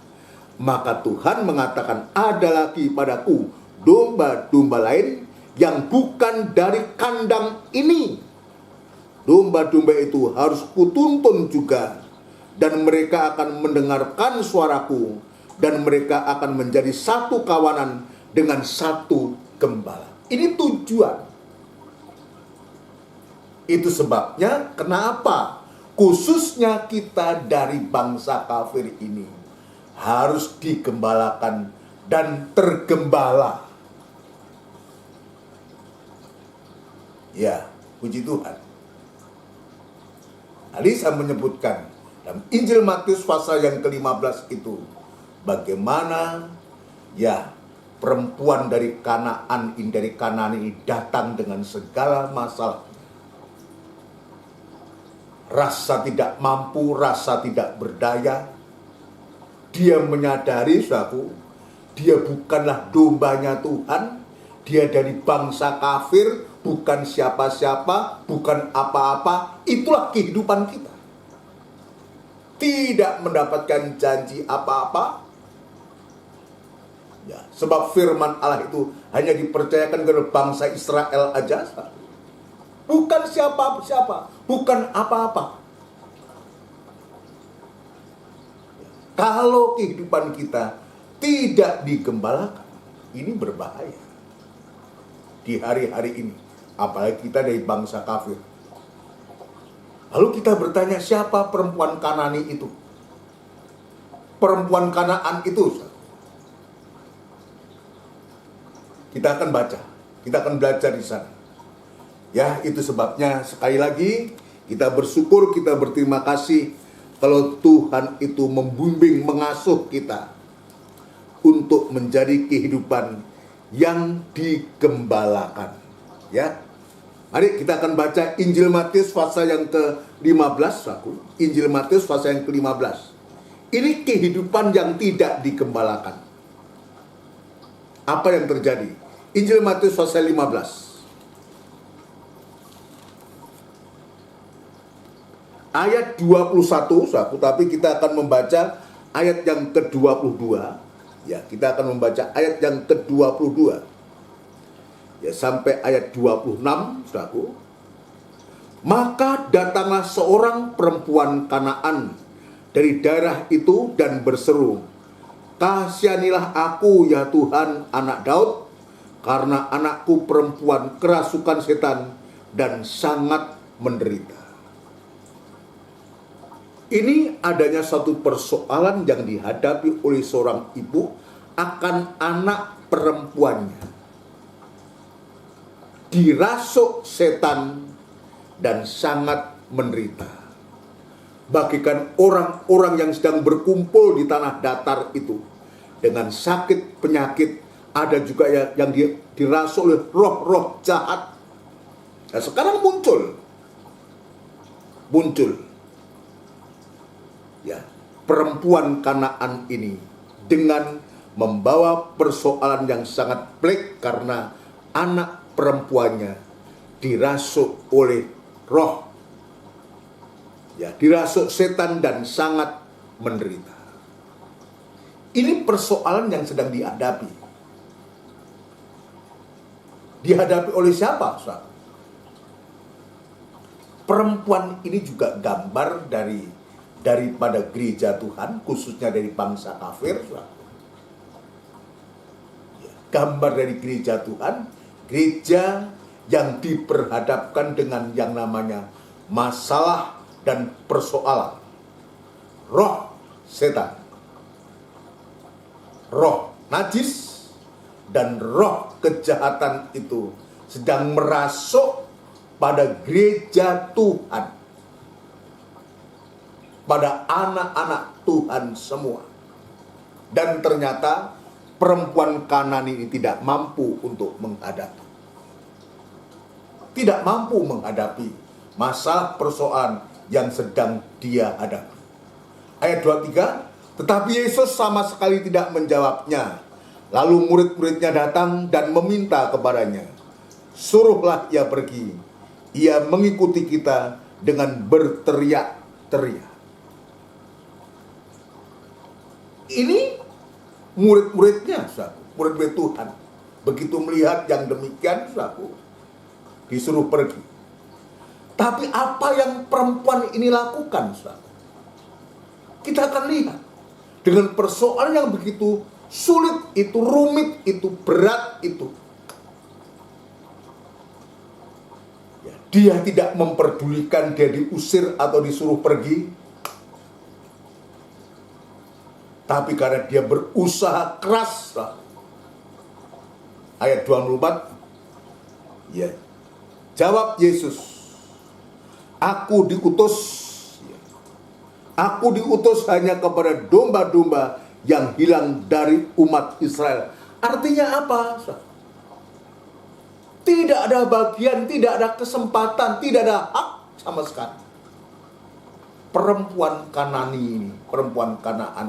maka Tuhan mengatakan ada lagi padaku domba-domba lain yang bukan dari kandang ini. Domba-domba itu harus kutuntun juga, dan mereka akan mendengarkan suaraku, dan mereka akan menjadi satu kawanan dengan satu gembala. Ini tujuan. Itu sebabnya kenapa khususnya kita dari bangsa kafir ini harus digembalakan dan tergembala. Ya, puji Tuhan. Tadi saya menyebutkan dalam Injil Matius pasal yang ke-15 itu bagaimana ya perempuan dari Kanaan ini datang dengan segala masalah. Rasa tidak mampu, rasa tidak berdaya. Dia menyadari, saudaraku, dia bukanlah dombanya Tuhan. Dia dari bangsa kafir, bukan siapa-siapa, bukan apa-apa. Itulah kehidupan kita. Tidak mendapatkan janji apa-apa. Ya, sebab firman Allah itu hanya dipercayakan kepada bangsa Israel aja. Bukan siapa-siapa, bukan apa-apa. Kalau kehidupan kita tidak digembalakan, ini berbahaya. Di hari-hari ini, apalagi kita dari bangsa kafir. Lalu kita bertanya, siapa perempuan Kanani itu? Perempuan Kanaan itu. Kita akan baca, kita akan belajar di sana. Ya, itu sebabnya sekali lagi kita bersyukur, kita berterima kasih kalau Tuhan itu membimbing, mengasuh kita untuk menjadi kehidupan yang digembalakan. Ya, mari kita akan baca Injil Matius pasal yang ke-15, Injil Matius pasal yang ke-15. Ini kehidupan yang tidak digembalakan. Apa yang terjadi? Injil Matius pasal 15. Ayat 21, tapi kita akan membaca ayat yang ke-22. Ya, kita akan membaca ayat yang ke-22. Ya, sampai ayat 26, saudaraku. Maka datanglah seorang perempuan Kanaan dari daerah itu dan berseru, "Kasihanilah aku ya Tuhan, anak Daud, karena anakku perempuan kerasukan setan dan sangat menderita." Ini adanya satu persoalan yang dihadapi oleh seorang ibu akan anak perempuannya. Dirasuk setan dan sangat menderita. Bagikan orang-orang yang sedang berkumpul di tanah datar itu dengan sakit penyakit, ada juga yang dirasuk oleh roh-roh jahat. Nah, sekarang muncul ya, perempuan Kanaan ini dengan membawa persoalan yang sangat pelik karena anak perempuannya dirasuk oleh roh, ya, dirasuk setan dan sangat menderita. Ini persoalan yang sedang dihadapi. Dihadapi oleh siapa, Ustaz? Perempuan ini juga gambar daripada gereja Tuhan, khususnya dari bangsa kafir. Gambar dari gereja Tuhan, gereja yang diperhadapkan dengan yang namanya masalah dan persoalan. Roh setan, roh najis, dan roh kejahatan itu sedang merasuk pada gereja Tuhan, pada anak-anak Tuhan semua. Dan ternyata perempuan Kanani ini tidak mampu untuk menghadapi. Tidak mampu menghadapi masalah persoalan yang sedang dia hadapi. Ayat 23, tetapi Yesus sama sekali tidak menjawabnya. Lalu murid-muridnya datang dan meminta kepadanya, "Suruhlah ia pergi. Ia mengikuti kita," dengan berteriak-teriak. Ini murid-muridnya, murid-murid Tuhan. Begitu melihat yang demikian, disuruh pergi. Tapi apa yang perempuan ini lakukan, Kita akan lihat. dengan persoalan yang begitu sulit itu, rumit itu, berat itu. Ya, dia tidak memperdulikan dia diusir atau disuruh pergi, tapi karena dia berusaha keras. Ayat 24, ya, jawab Yesus, aku diutus hanya kepada domba-domba yang hilang dari umat Israel. Artinya apa? Tidak ada bagian, tidak ada kesempatan, tidak ada hak sama sekali. Perempuan Kanaan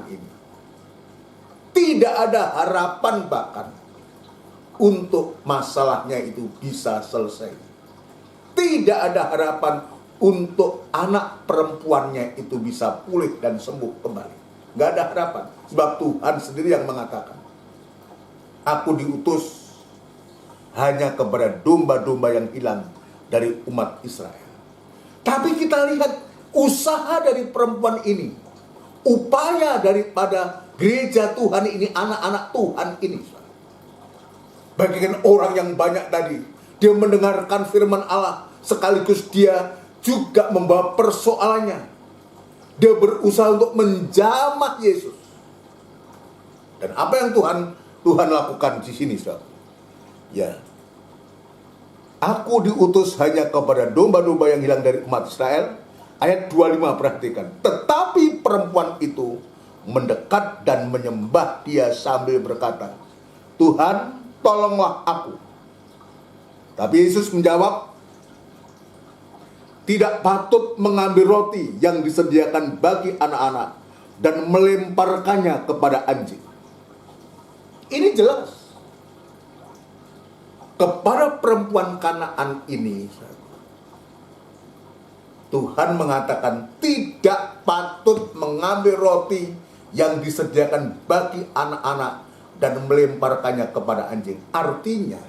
ini tidak ada harapan bahkan untuk masalahnya itu bisa selesai. Tidak ada harapan untuk anak perempuannya itu bisa pulih dan sembuh kembali. Gak ada harapan. Sebab Tuhan sendiri yang mengatakan, aku diutus hanya kepada domba-domba yang hilang dari umat Israel. Tapi kita lihat usaha dari perempuan ini, upaya daripada gereja Tuhan ini, anak-anak Tuhan ini, bagikan orang yang banyak tadi, dia mendengarkan firman Allah, sekaligus dia juga membawa persoalannya. Dia berusaha untuk menjamah Yesus. Dan apa yang Tuhan lakukan di sini, saudara? Ya, aku diutus hanya kepada domba-domba yang hilang dari umat Israel. Ayat 25, perhatikan. Tetapi perempuan itu mendekat dan menyembah dia sambil berkata, Tuhan, tolonglah aku. Tapi Yesus menjawab, tidak patut mengambil roti yang disediakan bagi anak-anak dan melemparkannya kepada anjing. Ini jelas. Kepada perempuan Kanaan ini, Tuhan mengatakan tidak patut mengambil roti yang disediakan bagi anak-anak dan melemparkannya kepada anjing. Artinya,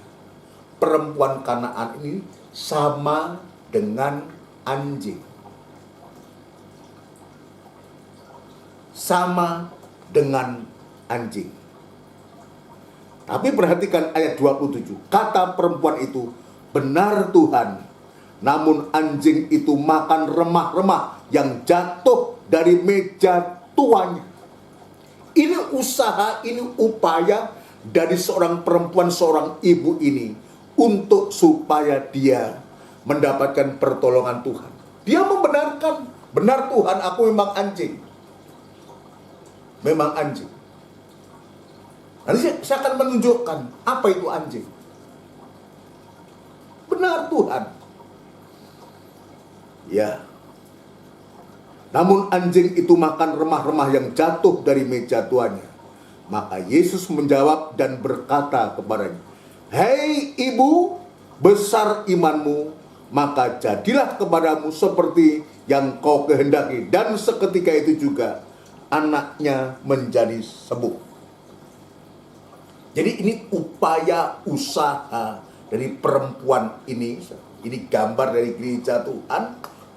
perempuan Kanaan ini sama dengan anjing. Sama dengan anjing. Tapi perhatikan ayat 27. Kata perempuan itu, benar Tuhan, namun anjing itu makan remah-remah yang jatuh dari meja tuannya. Ini usaha, ini upaya dari seorang perempuan, seorang ibu ini untuk supaya dia mendapatkan pertolongan Tuhan. Dia membenarkan, benar Tuhan, aku memang anjing. Memang anjing. Nanti saya akan menunjukkan apa itu anjing. Benar Tuhan. Ya. Namun anjing itu makan remah-remah yang jatuh dari meja tuannya. Maka Yesus menjawab dan berkata kepadanya, hei ibu, besar imanmu, maka jadilah kepadamu seperti yang kau kehendaki. Dan seketika itu juga anaknya menjadi sembuh. Jadi ini upaya usaha dari perempuan ini. Ini gambar dari gereja Tuhan,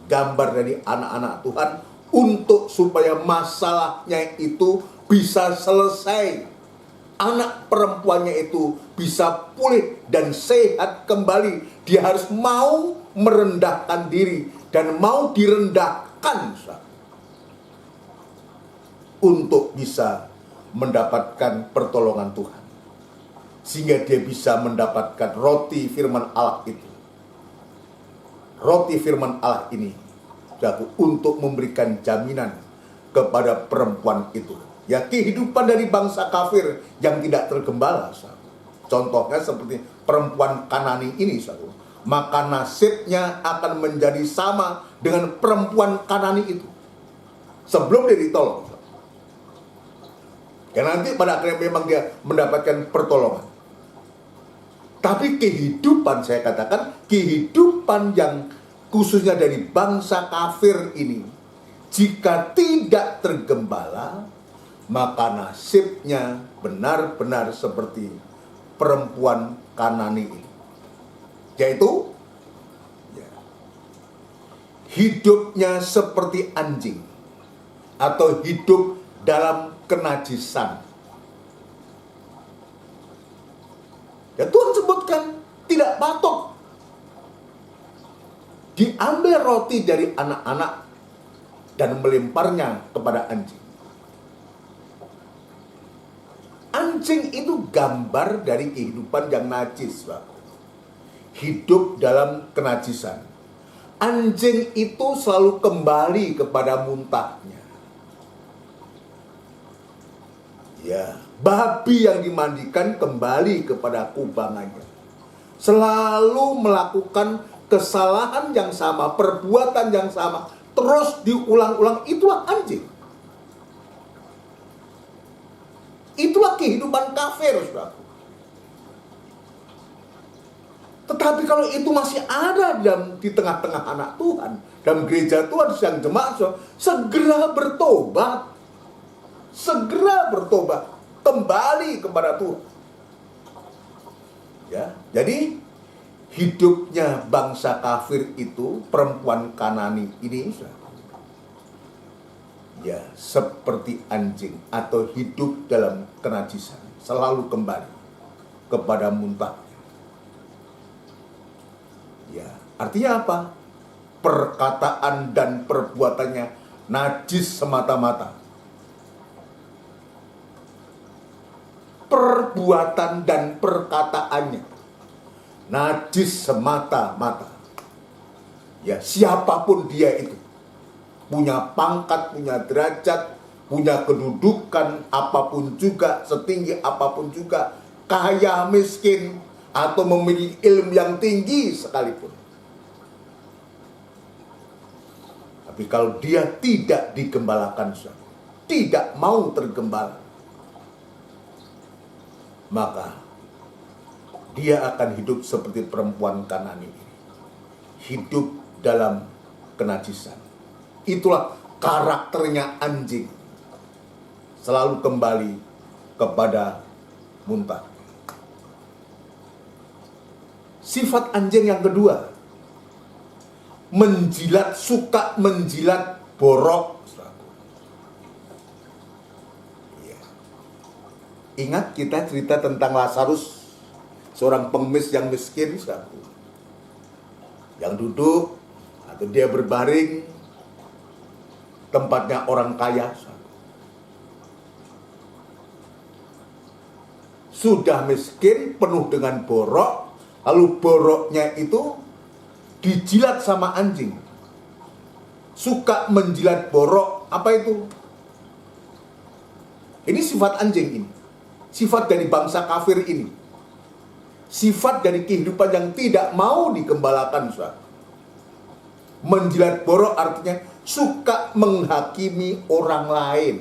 gambar dari anak-anak Tuhan, untuk supaya masalahnya itu bisa selesai. Anak perempuannya itu bisa pulih dan sehat kembali. Dia harus mau merendahkan diri dan mau direndahkan untuk bisa mendapatkan pertolongan Tuhan. Sehingga dia bisa mendapatkan roti firman Allah itu. Roti firman Allah ini untuk memberikan jaminan kepada perempuan itu. Ya, kehidupan dari bangsa kafir yang tidak tergembala. Contohnya seperti perempuan Kanani ini. Maka nasibnya akan menjadi sama dengan perempuan Kanani itu. Sebelum dia ditolong. Ya, nanti pada akhirnya memang dia mendapatkan pertolongan. Tapi kehidupan, saya katakan, kehidupan yang khususnya dari bangsa kafir ini, jika tidak tergembala, maka nasibnya benar-benar seperti perempuan Kanani ini. Yaitu, hidupnya seperti anjing, atau hidup dalam kenajisan. Ya Tuhan sebutkan tidak patut diambil roti dari anak-anak dan melemparnya kepada anjing. Anjing itu gambar dari kehidupan yang najis, Pak. Hidup dalam kenajisan. Anjing itu selalu kembali kepada muntahnya. Ya, babi yang dimandikan kembali kepada kubangannya. Selalu melakukan kesalahan yang sama, perbuatan yang sama, terus diulang-ulang. Itulah anjing. Itulah kehidupan kafir, saudara. Tetapi kalau itu masih ada di tengah-tengah anak Tuhan, dalam gereja Tuhan yang jemaat, segera bertobat. Segera bertobat. Kembali kepada Tuhan. Ya, jadi hidupnya bangsa kafir itu, perempuan Kanani ini, ya seperti anjing atau hidup dalam kenajisan, selalu kembali kepada muntah. Ya, artinya apa? Perkataan dan perbuatannya najis semata-mata. Perbuatan dan perkataannya najis semata-mata. Ya, siapapun dia itu, punya pangkat, punya derajat, punya kedudukan apapun juga, setinggi apapun juga, kaya miskin, atau memiliki ilmu yang tinggi sekalipun. Tapi kalau dia tidak digembalakan, tidak mau tergembala, maka dia akan hidup seperti perempuan Kanani ini. Hidup dalam kenajisan. Itulah karakternya anjing. Selalu kembali kepada muntah. Sifat anjing yang kedua, menjilat, suka menjilat borok. Ya. Ingat kita cerita tentang Lazarus, seorang pengemis yang miskin, yang duduk atau dia berbaring, tempatnya orang kaya. Sudah miskin, penuh dengan borok. Lalu boroknya itu dijilat sama anjing. Suka menjilat borok. Apa itu? Ini sifat anjing ini. Sifat dari bangsa kafir ini. Sifat dari kehidupan yang tidak mau digembalakan. Menjilat borok artinya suka menghakimi orang lain.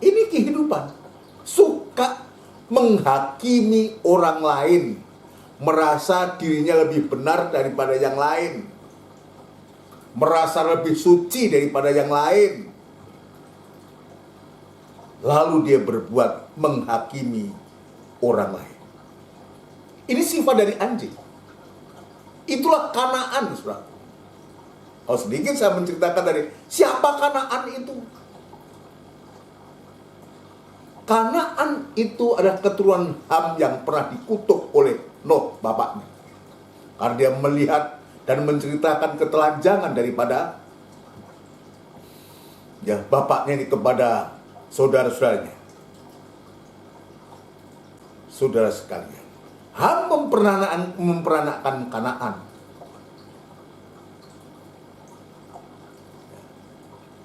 Ini kehidupan. Suka menghakimi orang lain, merasa dirinya lebih benar daripada yang lain, merasa lebih suci daripada yang lain, lalu dia berbuat menghakimi orang lain. Ini sifat dari anjing. Itulah Kanaan, saudara. Oh, sedikit saya menceritakan dari siapa Kanaan itu. Kanaan itu adalah keturunan Ham yang pernah dikutuk oleh Noh, bapaknya. Karena dia melihat dan menceritakan ketelanjangan daripada bapaknya ini kepada saudara-saudaranya. Saudara sekalian, Ham memperanakan Kanaan.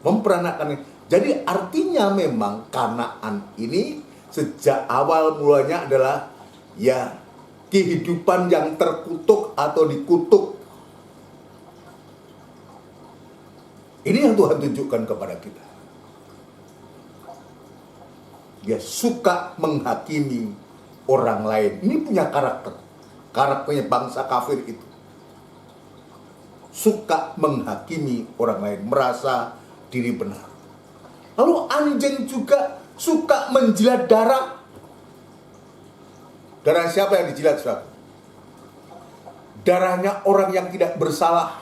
Memperanakan. Jadi artinya memang Kanaan ini sejak awal mulanya adalah kehidupan yang terkutuk atau dikutuk. Ini yang Tuhan tunjukkan kepada kita. Dia suka menghakimi orang lain. Ini punya karakter. Karakternya bangsa kafir itu. Suka menghakimi orang lain, merasa diri benar. Lalu anjing juga suka menjilat darah. Darah siapa yang dijilat, saudara? Darahnya orang yang tidak bersalah.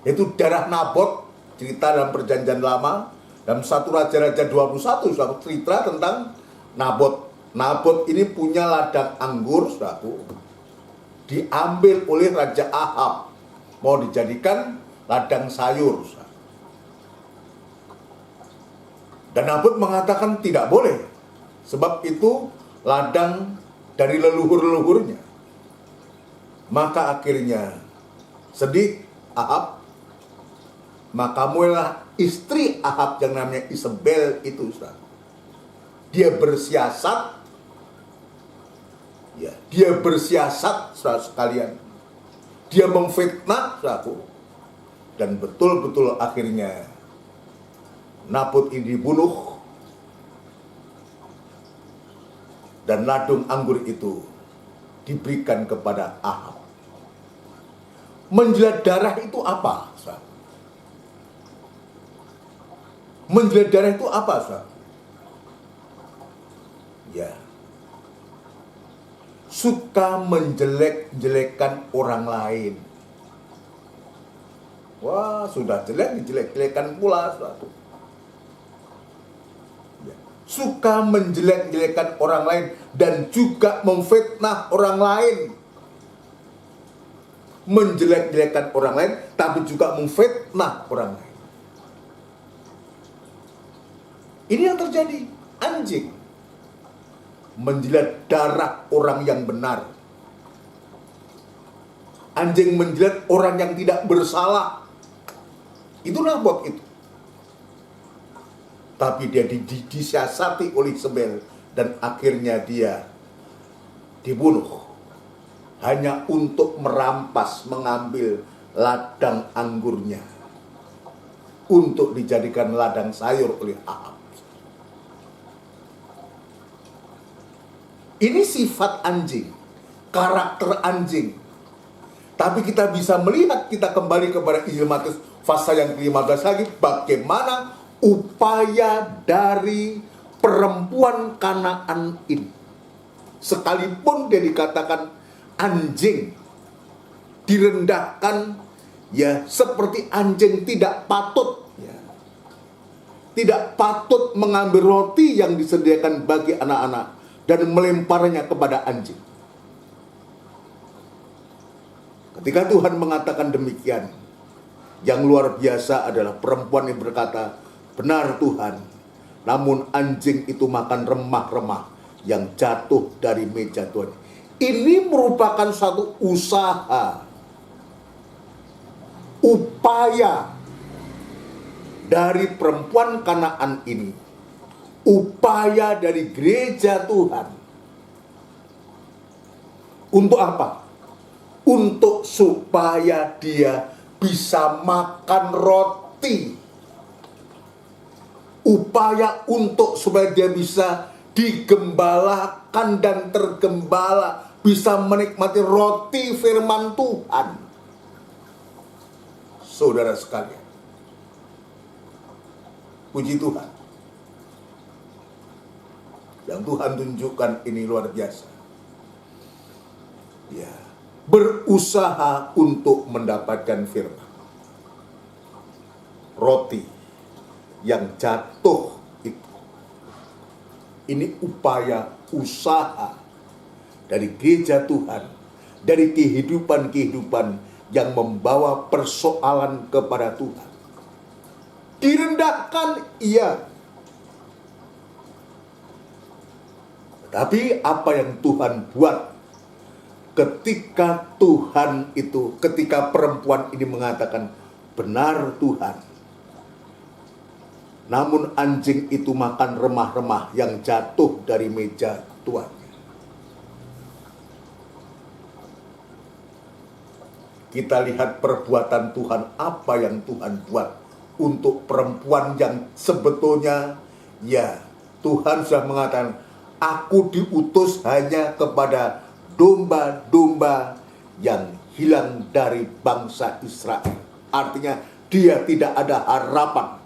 Yaitu darah Nabot. cerita dalam perjanjian lama, dalam 1 Raja-Raja 21, suatu cerita tentang Nabot. Nabot ini punya ladang anggur, saudaraku, diambil oleh Raja Ahab, mau dijadikan ladang sayur. Dan Nabot mengatakan tidak boleh, sebab itu ladang dari leluhur-leluhurnya. Maka akhirnya sedih Ahab, maka mulailah istri Ahab yang namanya Isabel itu, saudara. Dia bersiasat, ya, dia bersiasat, saudara sekalian. Dia memfitnah, saudaraku. Dan betul-betul akhirnya Nabot ini dibunuh. Dan ladung anggur itu diberikan kepada Ahab. Menjilat darah itu apa, saudara? Menjilat darah itu apa, saudara? Ya, suka menjelek-jelekan orang lain. Wah, sudah jelek, dijelek-jelekan pula, saudara. Ya. Suka menjelek-jelekan orang lain dan juga memfitnah orang lain. Menjelek-jelekan orang lain, tapi juga memfitnah orang lain. Ini yang terjadi. Anjing menjilat darah orang yang benar. Anjing menjilat orang yang tidak bersalah. Itu Nabot itu. Tapi dia disiasati oleh Isabel dan akhirnya dia dibunuh. Hanya untuk merampas, mengambil ladang anggurnya untuk dijadikan ladang sayur oleh Ahab. Ini sifat anjing, karakter anjing. Tapi kita bisa melihat, kita kembali kepada Injil Matius pasal yang ke-15 lagi, bagaimana upaya dari perempuan Kanaan ini. Sekalipun dia dikatakan anjing, direndahkan, ya, seperti anjing tidak patut, ya, tidak patut mengambil roti yang disediakan bagi anak-anak dan melemparnya kepada anjing. Ketika Tuhan mengatakan demikian, yang luar biasa adalah perempuan yang berkata, benar Tuhan, namun anjing itu makan remah-remah yang jatuh dari meja Tuhan. Ini merupakan satu usaha, upaya dari perempuan Kanaan ini, upaya dari gereja Tuhan. Untuk apa? Untuk supaya dia bisa makan roti. Upaya untuk supaya dia bisa digembalakan dan tergembala, bisa menikmati roti firman Tuhan. Saudara sekalian, puji Tuhan. Yang Tuhan tunjukkan ini luar biasa. Ya, berusaha untuk mendapatkan firman. Roti yang jatuh itu. Ini upaya usaha dari gereja Tuhan, dari kehidupan-kehidupan yang membawa persoalan kepada Tuhan. Direndahkan, iya. Tapi apa yang Tuhan buat ketika Tuhan itu, ketika perempuan ini mengatakan, benar Tuhan, namun anjing itu makan remah-remah yang jatuh dari meja tuannya. Kita lihat perbuatan Tuhan, apa yang Tuhan buat untuk perempuan yang sebetulnya, ya, Tuhan sudah mengatakan, aku diutus hanya kepada domba-domba yang hilang dari bangsa Israel. Artinya dia tidak ada harapan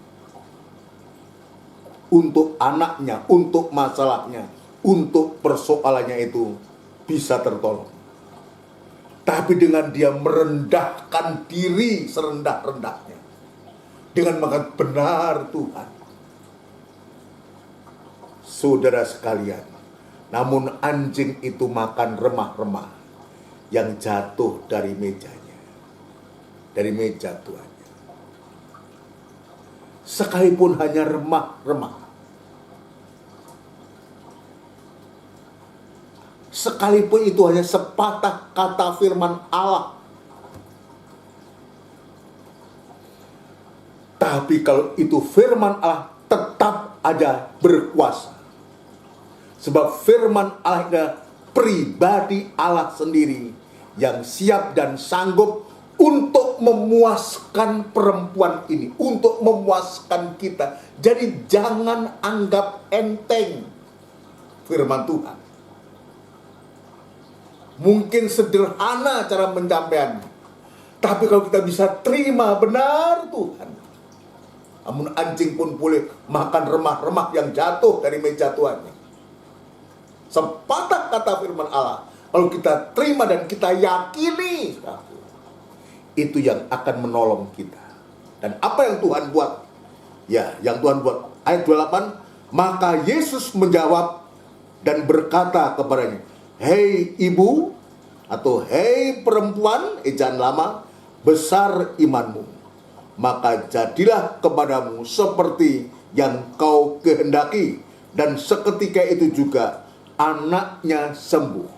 untuk anaknya, untuk masalahnya, untuk persoalannya itu bisa tertolong. Tapi dengan dia merendahkan diri serendah-rendahnya, dengan makan benar Tuhan. Saudara sekalian, namun anjing itu makan remah-remah yang jatuh dari mejanya, dari meja tuannya. Sekalipun hanya remah-remah, sekalipun itu hanya sepatah kata firman Allah, tapi kalau itu firman Allah tetap aja berkuasa. Sebab firman Allah adalah pribadi Allah sendiri yang siap dan sanggup untuk memuaskan perempuan ini, untuk memuaskan kita. Jadi jangan anggap enteng firman Tuhan. Mungkin sederhana cara menyampaikan, tapi kalau kita bisa terima benar Tuhan, namun anjing pun boleh makan remah-remah yang jatuh dari meja tuannya. Sepatah kata firman Allah, kalau kita terima dan kita yakini, itu yang akan menolong kita. Dan apa yang Tuhan buat? Ya, yang Tuhan buat. Ayat 28, maka Yesus menjawab dan berkata kepadanya, hei ibu, atau hei perempuan, ejaan lama, besar imanmu, maka jadilah kepadamu seperti yang kau kehendaki. Dan seketika itu juga anaknya sembuh.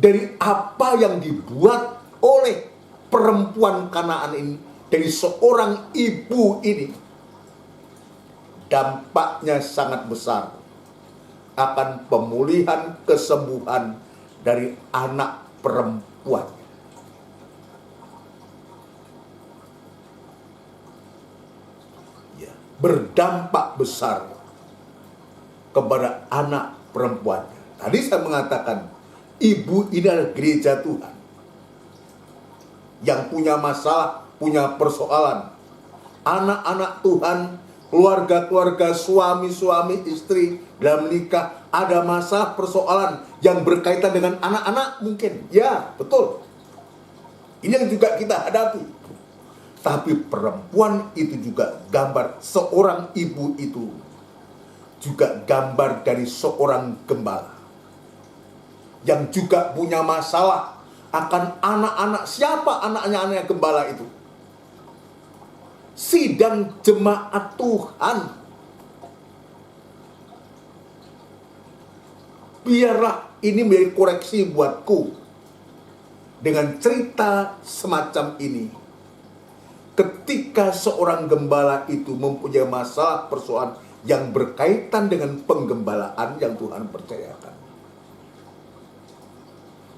Dari apa yang dibuat oleh perempuan Kanaan ini, dari seorang ibu ini, dampaknya sangat besar akan pemulihan kesembuhan dari anak perempuan. Ya, berdampak besar kepada anak perempuannya. Tadi saya mengatakan, ibu ini adalah gereja Tuhan yang punya masalah, punya persoalan. Anak-anak Tuhan, keluarga-keluarga, suami-suami, istri dalam menikah, ada masalah, persoalan yang berkaitan dengan anak-anak mungkin. Ya, betul. Ini yang juga kita hadapi. Tapi perempuan itu juga gambar seorang ibu itu, juga gambar dari seorang gembala yang juga punya masalah akan anak-anak. Siapa anak-anak gembala itu? Sidang jemaat Tuhan. Biarlah ini menjadi koreksi buatku. Dengan cerita semacam ini, ketika seorang gembala itu mempunyai masalah persoalan yang berkaitan dengan penggembalaan yang Tuhan percayakan,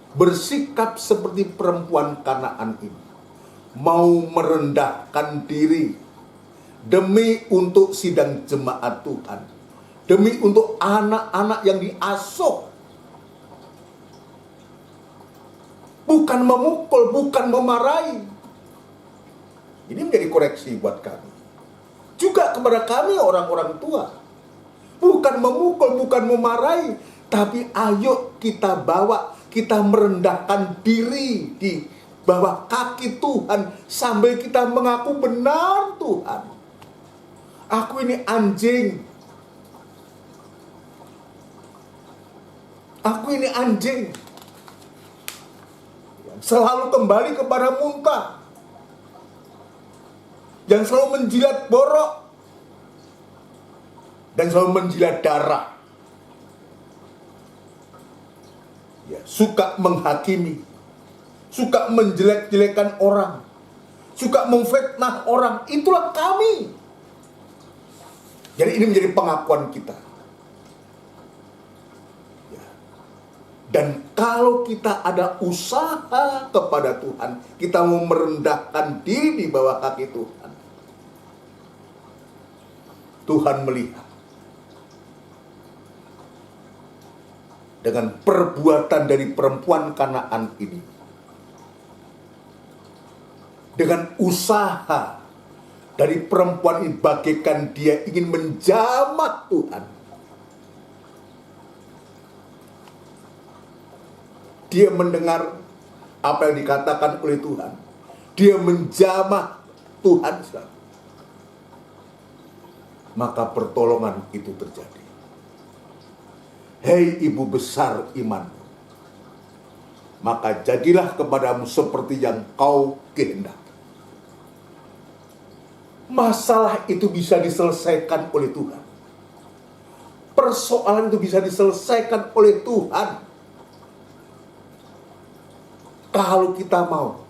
bersikap seperti perempuan Kanaan ini, mau merendahkan diri demi untuk sidang jemaat Tuhan, demi untuk anak-anak yang diasuh, bukan memukul, bukan memarahi. Ini menjadi koreksi buat kami, juga kepada kami orang-orang tua. Bukan memukul, bukan memarahi, tapi ayo kita bawa, kita merendahkan diri di bawah kaki Tuhan sambil kita mengaku benar Tuhan, aku ini anjing, aku ini anjing yang selalu kembali kepada muntah, yang selalu menjilat borok dan selalu menjilat darah, ya, suka menghakimi, suka menjelek-jelekan orang, suka memfitnah orang. Itulah kami. Jadi ini menjadi pengakuan kita. Ya. Dan kalau kita ada usaha kepada Tuhan, kita mau merendahkan diri di bawah kaki Tuhan, Tuhan melihat dengan perbuatan dari perempuan Kanaan ini, dengan usaha dari perempuan ini, bagaikan dia ingin menjamah Tuhan. Dia mendengar apa yang dikatakan oleh Tuhan, dia menjamah Tuhan. maka pertolongan itu terjadi. Hei ibu besar imanmu, maka jadilah kepadamu seperti yang kau kehendaki. Masalah itu bisa diselesaikan oleh Tuhan. Persoalan itu bisa diselesaikan oleh Tuhan. Kalau kita mau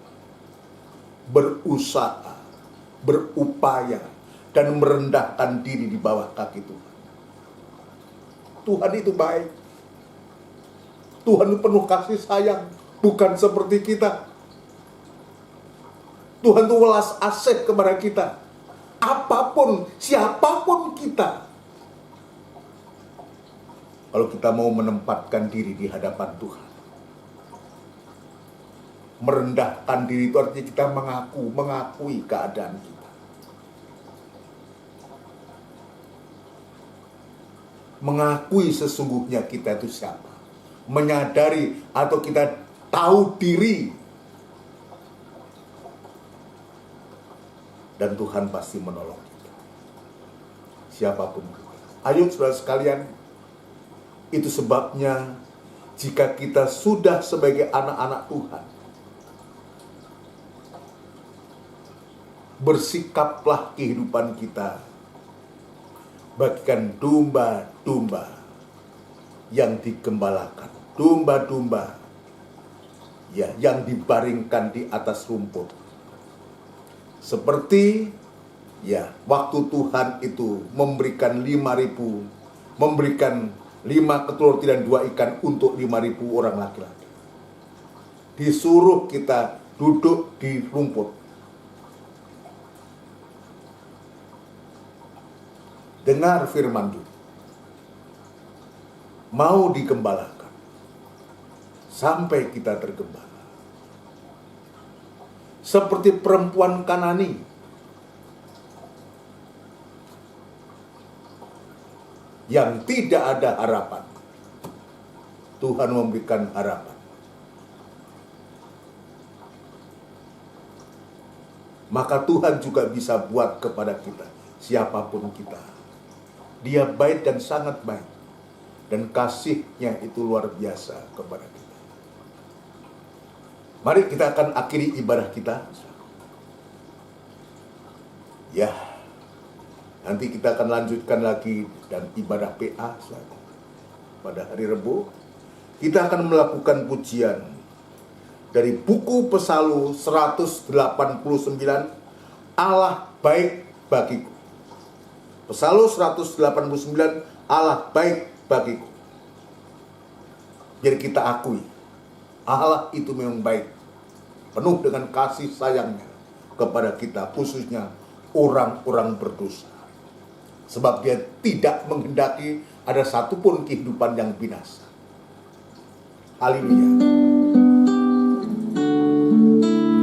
berusaha, berupaya, dan merendahkan diri di bawah kaki Tuhan. Tuhan itu baik. Tuhan itu penuh kasih sayang, bukan seperti kita. Tuhan itu welas asih kepada kita. Apapun, siapapun kita. Kalau kita mau menempatkan diri di hadapan Tuhan. Merendahkan diri itu artinya kita mengakui keadaan kita. Mengakui sesungguhnya kita itu siapa. Menyadari atau kita tahu diri. Dan Tuhan pasti menolong kita. Siapapun kita. Ayo saudara sekalian, itu sebabnya jika kita sudah sebagai anak-anak Tuhan, bersikaplah kehidupan kita bagikan domba-domba yang digembalakan, domba-domba ya yang dibaringkan di atas rumput. Seperti ya waktu Tuhan itu memberikan 5.000, memberikan 5 ketelur dan 2 ikan untuk 5.000 orang laki-laki. Disuruh kita duduk di rumput. Dengar firman Tuhan. Mau digembalakan. Sampai kita tergembala. Seperti perempuan Kanani. Yang tidak ada harapan. Tuhan memberikan harapan. Maka Tuhan juga bisa buat kepada kita, siapapun kita. Dia baik dan sangat baik. Dan kasih-Nya itu luar biasa kepada kita. Mari kita akan akhiri ibadah kita. Ya, nanti kita akan lanjutkan lagi dan ibadah PA pada hari Rabu. Kita akan melakukan pujian dari buku Pesalu 189, Allah baik bagiku. Pesalu 189, Allah baik bagiku. Jadi kita akui, Allah itu memang baik, penuh dengan kasih sayangnya kepada kita, khususnya orang-orang berdosa. Sebab Dia tidak menghendaki ada satupun kehidupan yang binasa. Haleluya.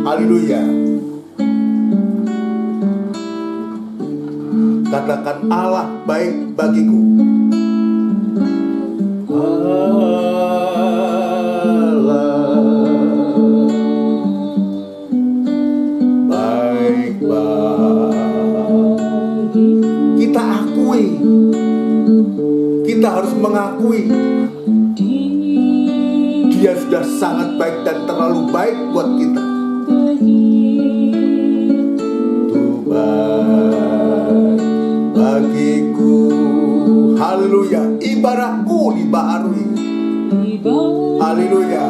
Haleluya. Katakan Allah baik bagiku. Kita harus mengakui Dia sudah sangat baik dan terlalu baik buat kita. Tuh baik bagiku. Haleluya. Ibadahku dibaharui. Haleluya.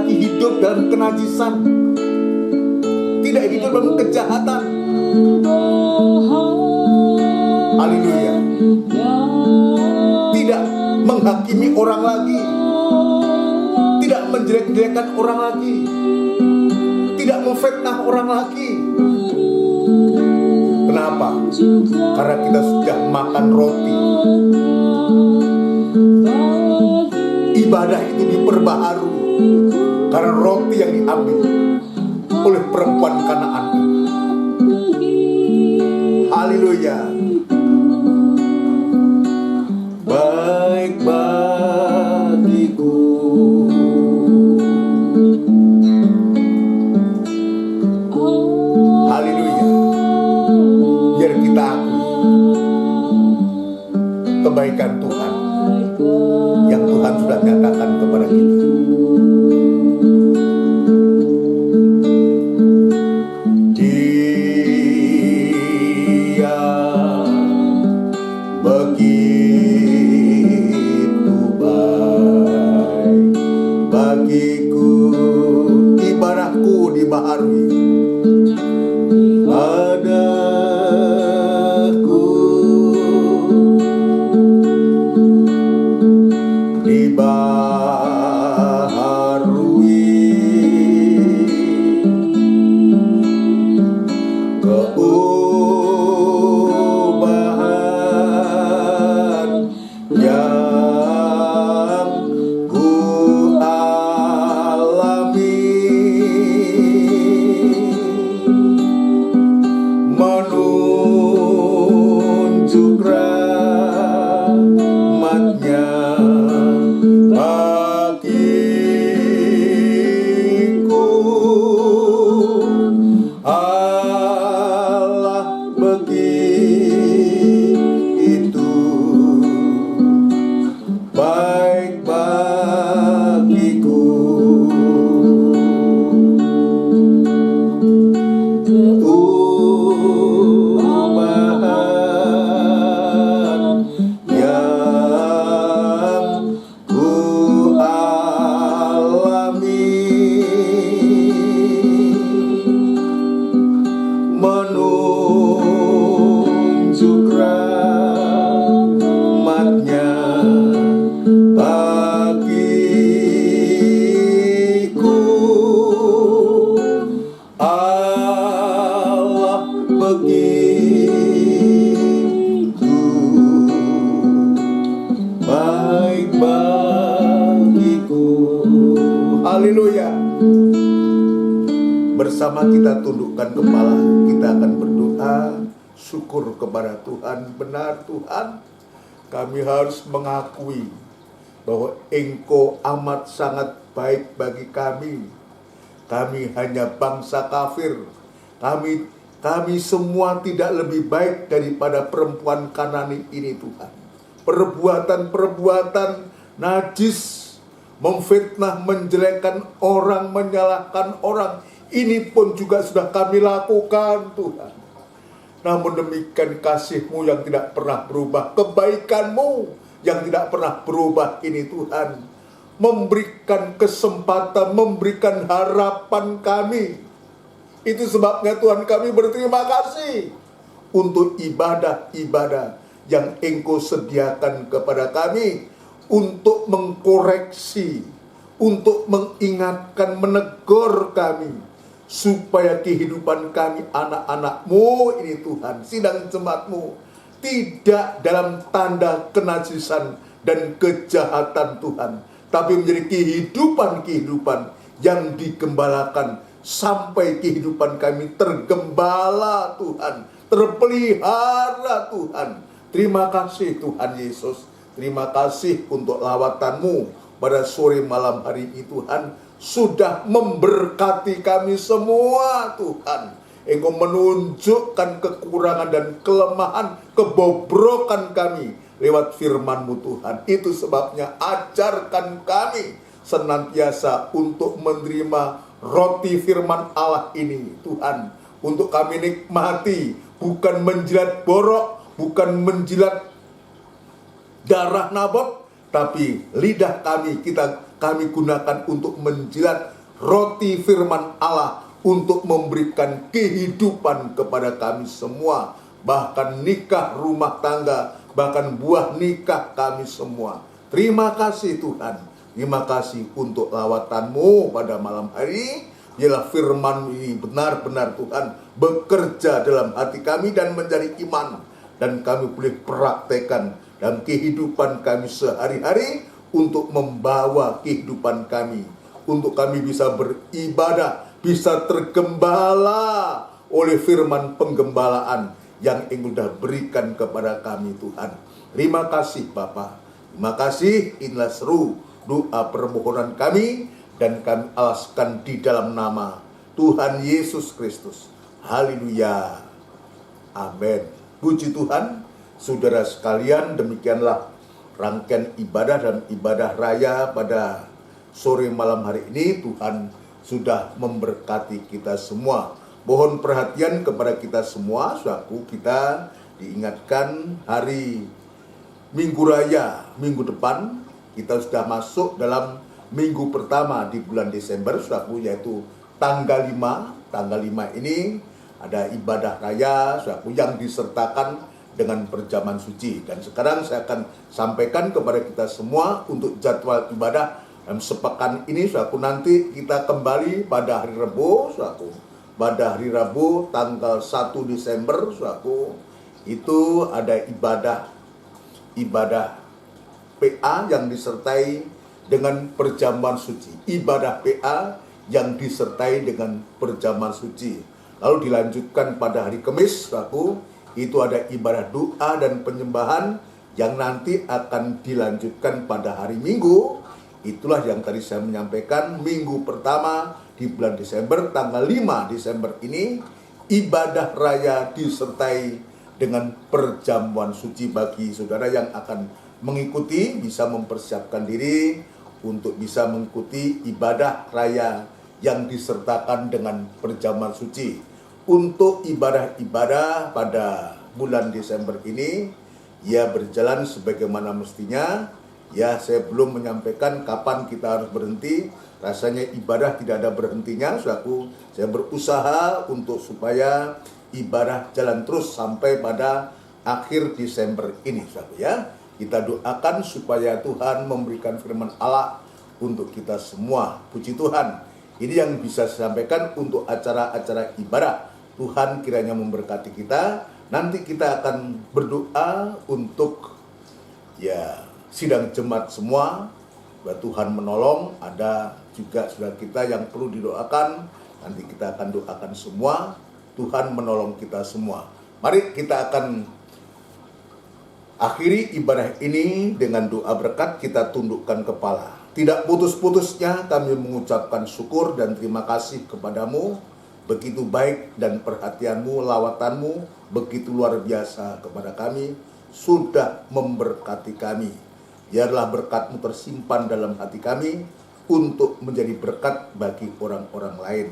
Hidup dalam kenajisan, tidak hidup dalam kejahatan. Haleluya. Tidak menghakimi orang lagi, tidak menjelek-jelekan orang lagi, tidak memfitnah orang lagi. Kenapa? Karena kita sudah makan roti. Ibadah itu diperbaharui karena roti yang diambil oleh perempuan Kanaan. Haleluya. Baik bagiku. kebaikan Tuhan yang Tuhan sudah nyatakan kepada kita. Dia begitu baik bagiku, ibadahku dibaharui padaku, dibaharui keubahan yang ku alami, menunjuk rahmat-Nya bagiku. Allah begitu baik bagiku. Keubahan yang ku alami, menunjuk rahmat-Nya bagiku. Allah begitu baik bagiku. Haleluya. Bersama kita tundukkan kepala, kita akan berdoa syukur kepada Tuhan. Benar Tuhan, kami harus mengakui bahwa Engkau amat sangat baik bagi kami. Kami hanya bangsa kafir. Kami semua tidak lebih baik daripada perempuan Kanani ini Tuhan. Perbuatan-perbuatan najis, memfitnah, menjelekkan orang, menyalahkan orang, ini pun juga sudah kami lakukan Tuhan. Namun demikian kasih-Mu yang tidak pernah berubah, kebaikan-Mu yang tidak pernah berubah ini Tuhan, memberikan kesempatan, memberikan harapan kami. Itu sebabnya Tuhan kami berterima kasih untuk ibadah-ibadah yang Engkau sediakan kepada kami untuk mengkoreksi, untuk mengingatkan, menegur kami, supaya kehidupan kami anak-anak-Mu ini Tuhan, sidang jemaat-Mu, tidak dalam tanda kenajisan dan kejahatan Tuhan, tapi menjadi kehidupan-kehidupan yang digembalakan, sampai kehidupan kami tergembala Tuhan, terpelihara Tuhan. Terima kasih Tuhan Yesus. Terima kasih untuk lawatan-Mu pada sore malam hari ini Tuhan, sudah memberkati kami semua Tuhan. Engkau menunjukkan kekurangan dan kelemahan, kebobrokan kami lewat firman-Mu Tuhan. Itu sebabnya ajarkan kami senantiasa untuk menerima roti firman Allah ini Tuhan, untuk kami nikmati, bukan menjilat borok, bukan menjilat darah Nabot, tapi lidah kami kami gunakan untuk menjilat roti firman Allah, untuk memberikan kehidupan kepada kami semua, bahkan nikah rumah tangga, bahkan buah nikah kami semua. Terima kasih Tuhan. Terima kasih untuk lawatan-Mu pada malam hari. Biarlah firman ini benar-benar Tuhan bekerja dalam hati kami dan menjadi iman, dan kami boleh praktekkan dalam kehidupan kami sehari-hari, untuk membawa kehidupan kami, untuk kami bisa beribadah, bisa tergembala oleh firman penggembalaan yang Engkau sudah berikan kepada kami Tuhan. Terima kasih Bapa. Terima kasih. Inilah seru doa permohonan kami, dan kami alaskan di dalam nama Tuhan Yesus Kristus. Haleluya. Amin. Puji Tuhan. Saudara sekalian, demikianlah rangkaian ibadah dan ibadah raya pada sore malam hari ini. Tuhan sudah memberkati kita semua. Mohon perhatian kepada kita semua, saudaraku, kita diingatkan hari Minggu Raya minggu depan. Kita sudah masuk dalam minggu pertama di bulan Desember, saudaraku, yaitu tanggal 5. Tanggal 5 ini ada ibadah raya, saudaraku, yang disertakan dengan perjamuan suci. Dan sekarang saya akan sampaikan kepada kita semua untuk jadwal ibadah dalam sepekan ini, saudaraku. Nanti kita kembali pada hari Rabu, saudaraku. Pada hari Rabu tanggal 1 Desember, saudaraku, itu ada ibadah PA yang disertai dengan perjamuan suci. Ibadah PA yang disertai dengan perjamuan suci. Lalu dilanjutkan pada hari Kamis, saudaraku, itu ada ibadah doa dan penyembahan yang nanti akan dilanjutkan pada hari Minggu. Itulah yang tadi saya menyampaikan, minggu pertama di bulan Desember, tanggal 5 Desember ini, ibadah raya disertai dengan perjamuan suci. Bagi saudara yang akan mengikuti, bisa mempersiapkan diri untuk bisa mengikuti ibadah raya yang disertakan dengan perjamuan suci. Untuk ibadah-ibadah pada bulan Desember ini, ya berjalan sebagaimana mestinya. Ya, saya belum menyampaikan kapan kita harus berhenti. Rasanya ibadah tidak ada berhentinya, saudaraku. Saya berusaha untuk supaya ibadah jalan terus sampai pada akhir Desember ini, saudaraku, ya. Kita doakan supaya Tuhan memberikan firman Allah untuk kita semua. Puji Tuhan. Ini yang bisa saya sampaikan untuk acara-acara ibadah. Tuhan kiranya memberkati kita. Nanti kita akan berdoa untuk sidang jemaat semua. Tuhan menolong. Ada juga saudara kita yang perlu didoakan. Nanti kita akan doakan semua. Tuhan menolong kita semua. Mari kita akan akhiri ibadah ini dengan doa berkat. Kita tundukkan kepala. Tidak putus-putusnya kami mengucapkan syukur dan terima kasih kepadamu. Begitu baik dan perhatianmu, lawatanmu begitu luar biasa kepada kami. Sudah memberkati kami. Biarlah berkat-Mu tersimpan dalam hati kami untuk menjadi berkat bagi orang-orang lain.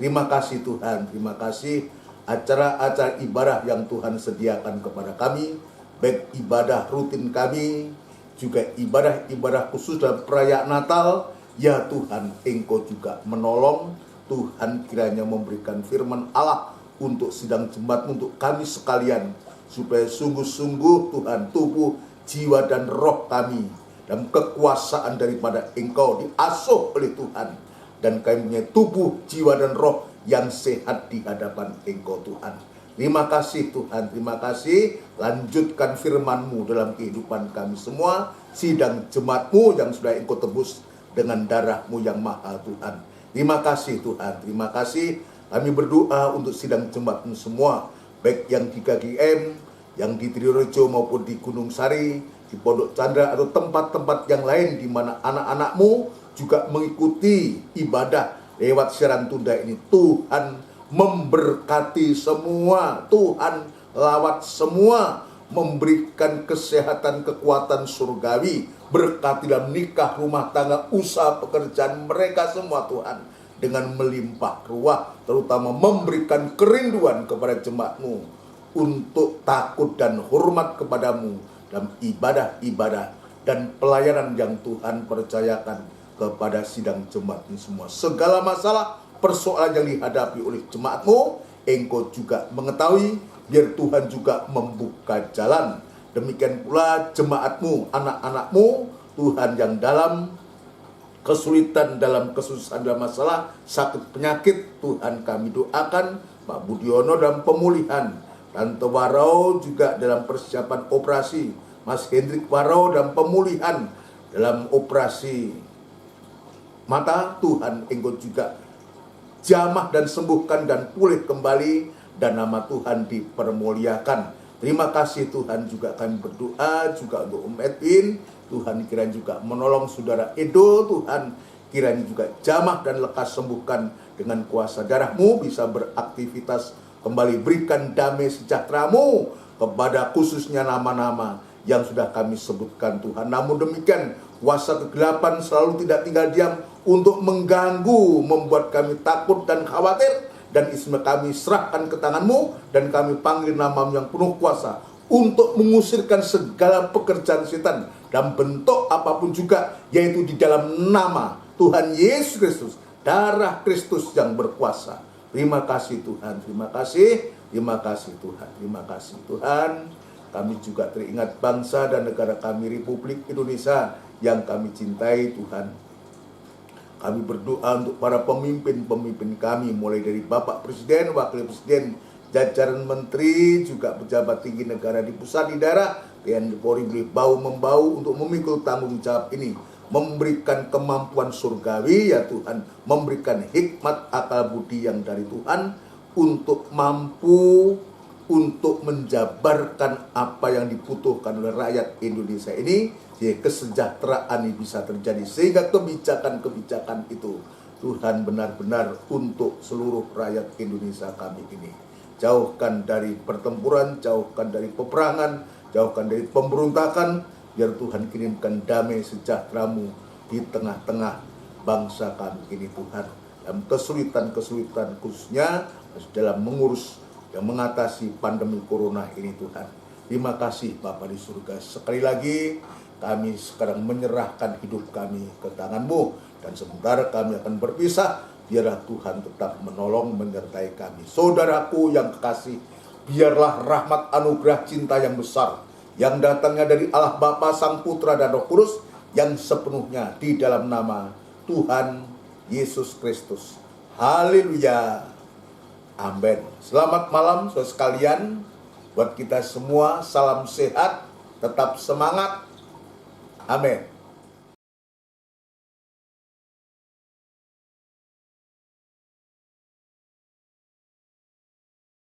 Terima kasih Tuhan, terima kasih acara-acara ibadah yang Tuhan sediakan kepada kami, baik ibadah rutin kami, juga ibadah-ibadah khusus dalam perayaan Natal. Ya Tuhan, Engkau juga menolong. Tuhan kiranya memberikan firman Allah untuk sidang jemaat, untuk kami sekalian, supaya sungguh-sungguh Tuhan, tubuh, jiwa dan roh kami dalam kekuasaan daripada Engkau diasuh oleh Tuhan, dan kami punya tubuh, jiwa dan roh yang sehat di hadapan Engkau Tuhan. Terima kasih Tuhan, terima kasih. Lanjutkan firman-Mu dalam kehidupan kami semua, sidang jemaat-Mu yang sudah Engkau tebus dengan darah-Mu yang mahal Tuhan. Terima kasih Tuhan, terima kasih. Kami berdoa untuk sidang jemaat-Mu semua, baik yang di KGM, yang di Trirejo maupun di Gunung Sari, di Pondok Chandra atau tempat-tempat yang lain di mana anak-anak-Mu juga mengikuti ibadah lewat siaran tunda ini. Tuhan memberkati semua, Tuhan lawat semua, memberikan kesehatan, kekuatan surgawi, berkati dalam nikah, rumah tangga, usaha, pekerjaan mereka semua Tuhan, dengan melimpah ruah, terutama memberikan kerinduan kepada jemaat-Mu untuk takut dan hormat kepadamu dalam ibadah-ibadah dan pelayanan yang Tuhan percayakan kepada sidang jemaat ini semua. Segala masalah, persoalan yang dihadapi oleh jemaat-Mu, Engkau juga mengetahui, biar Tuhan juga membuka jalan. Demikian pula jemaat-Mu, anak-anak-Mu, Tuhan yang dalam kesulitan, dalam kesusahan, dalam masalah, sakit, penyakit, Tuhan kami doakan, Pak Budiono dalam pemulihan, Tante Warau juga dalam persiapan operasi, Mas Hendrik Warau dalam pemulihan, dalam operasi mata, Tuhan Engkau juga jamah dan sembuhkan dan pulih kembali, dan nama Tuhan dipermuliakan. Terima kasih Tuhan, juga kami berdoa juga untuk Edwin. Tuhan kiranya juga menolong saudara Edo. Tuhan kiranya juga jamah dan lekas sembuhkan dengan kuasa darah-Mu, bisa beraktivitas kembali berikan damai sejahtera-Mu kepada khususnya nama-nama yang sudah kami sebutkan Tuhan. Namun demikian, kuasa kegelapan selalu tidak tinggal diam untuk mengganggu, membuat kami takut dan khawatir. Dan Isma kami serahkan ke tangan-Mu, dan kami panggil nama-Mu yang penuh kuasa untuk mengusirkan segala pekerjaan setan dan bentuk apapun juga, yaitu di dalam nama Tuhan Yesus Kristus, darah Kristus yang berkuasa. Terima kasih Tuhan, terima kasih Tuhan, terima kasih Tuhan. Kami juga teringat bangsa dan negara kami, Republik Indonesia yang kami cintai Tuhan. Kami berdoa untuk para pemimpin-pemimpin kami, mulai dari Bapak Presiden, Wakil Presiden, jajaran menteri, juga pejabat tinggi negara di pusat, di daerah, TNI Polri boleh bahu-membahu untuk memikul tanggung jawab ini, memberikan kemampuan surgawi ya Tuhan, memberikan hikmat akal budi yang dari Tuhan, untuk mampu untuk menjabarkan apa yang dibutuhkan oleh rakyat Indonesia ini, sehingga kesejahteraan ini bisa terjadi, sehingga kebijakan-kebijakan itu Tuhan benar-benar untuk seluruh rakyat Indonesia kami ini. Jauhkan dari pertempuran, jauhkan dari peperangan, jauhkan dari pemberontakan, biar Tuhan kirimkan damai sejahtera-Mu di tengah-tengah bangsa kami ini Tuhan. Dalam kesulitan-kesulitan khususnya dalam mengurus yang mengatasi pandemi corona ini Tuhan. Terima kasih Bapa di surga. Sekali lagi kami sekarang menyerahkan hidup kami ke tangan-Mu, dan sementara kami akan berpisah, biarlah Tuhan tetap menolong menyertai kami. Saudaraku yang kekasih, biarlah rahmat anugerah cinta yang besar yang datangnya dari Allah Bapa, Sang Putra dan Roh Kudus yang sepenuhnya di dalam nama Tuhan Yesus Kristus. Haleluya. Amin. Selamat malam saudara sekalian. Buat kita semua salam sehat, tetap semangat. Amin.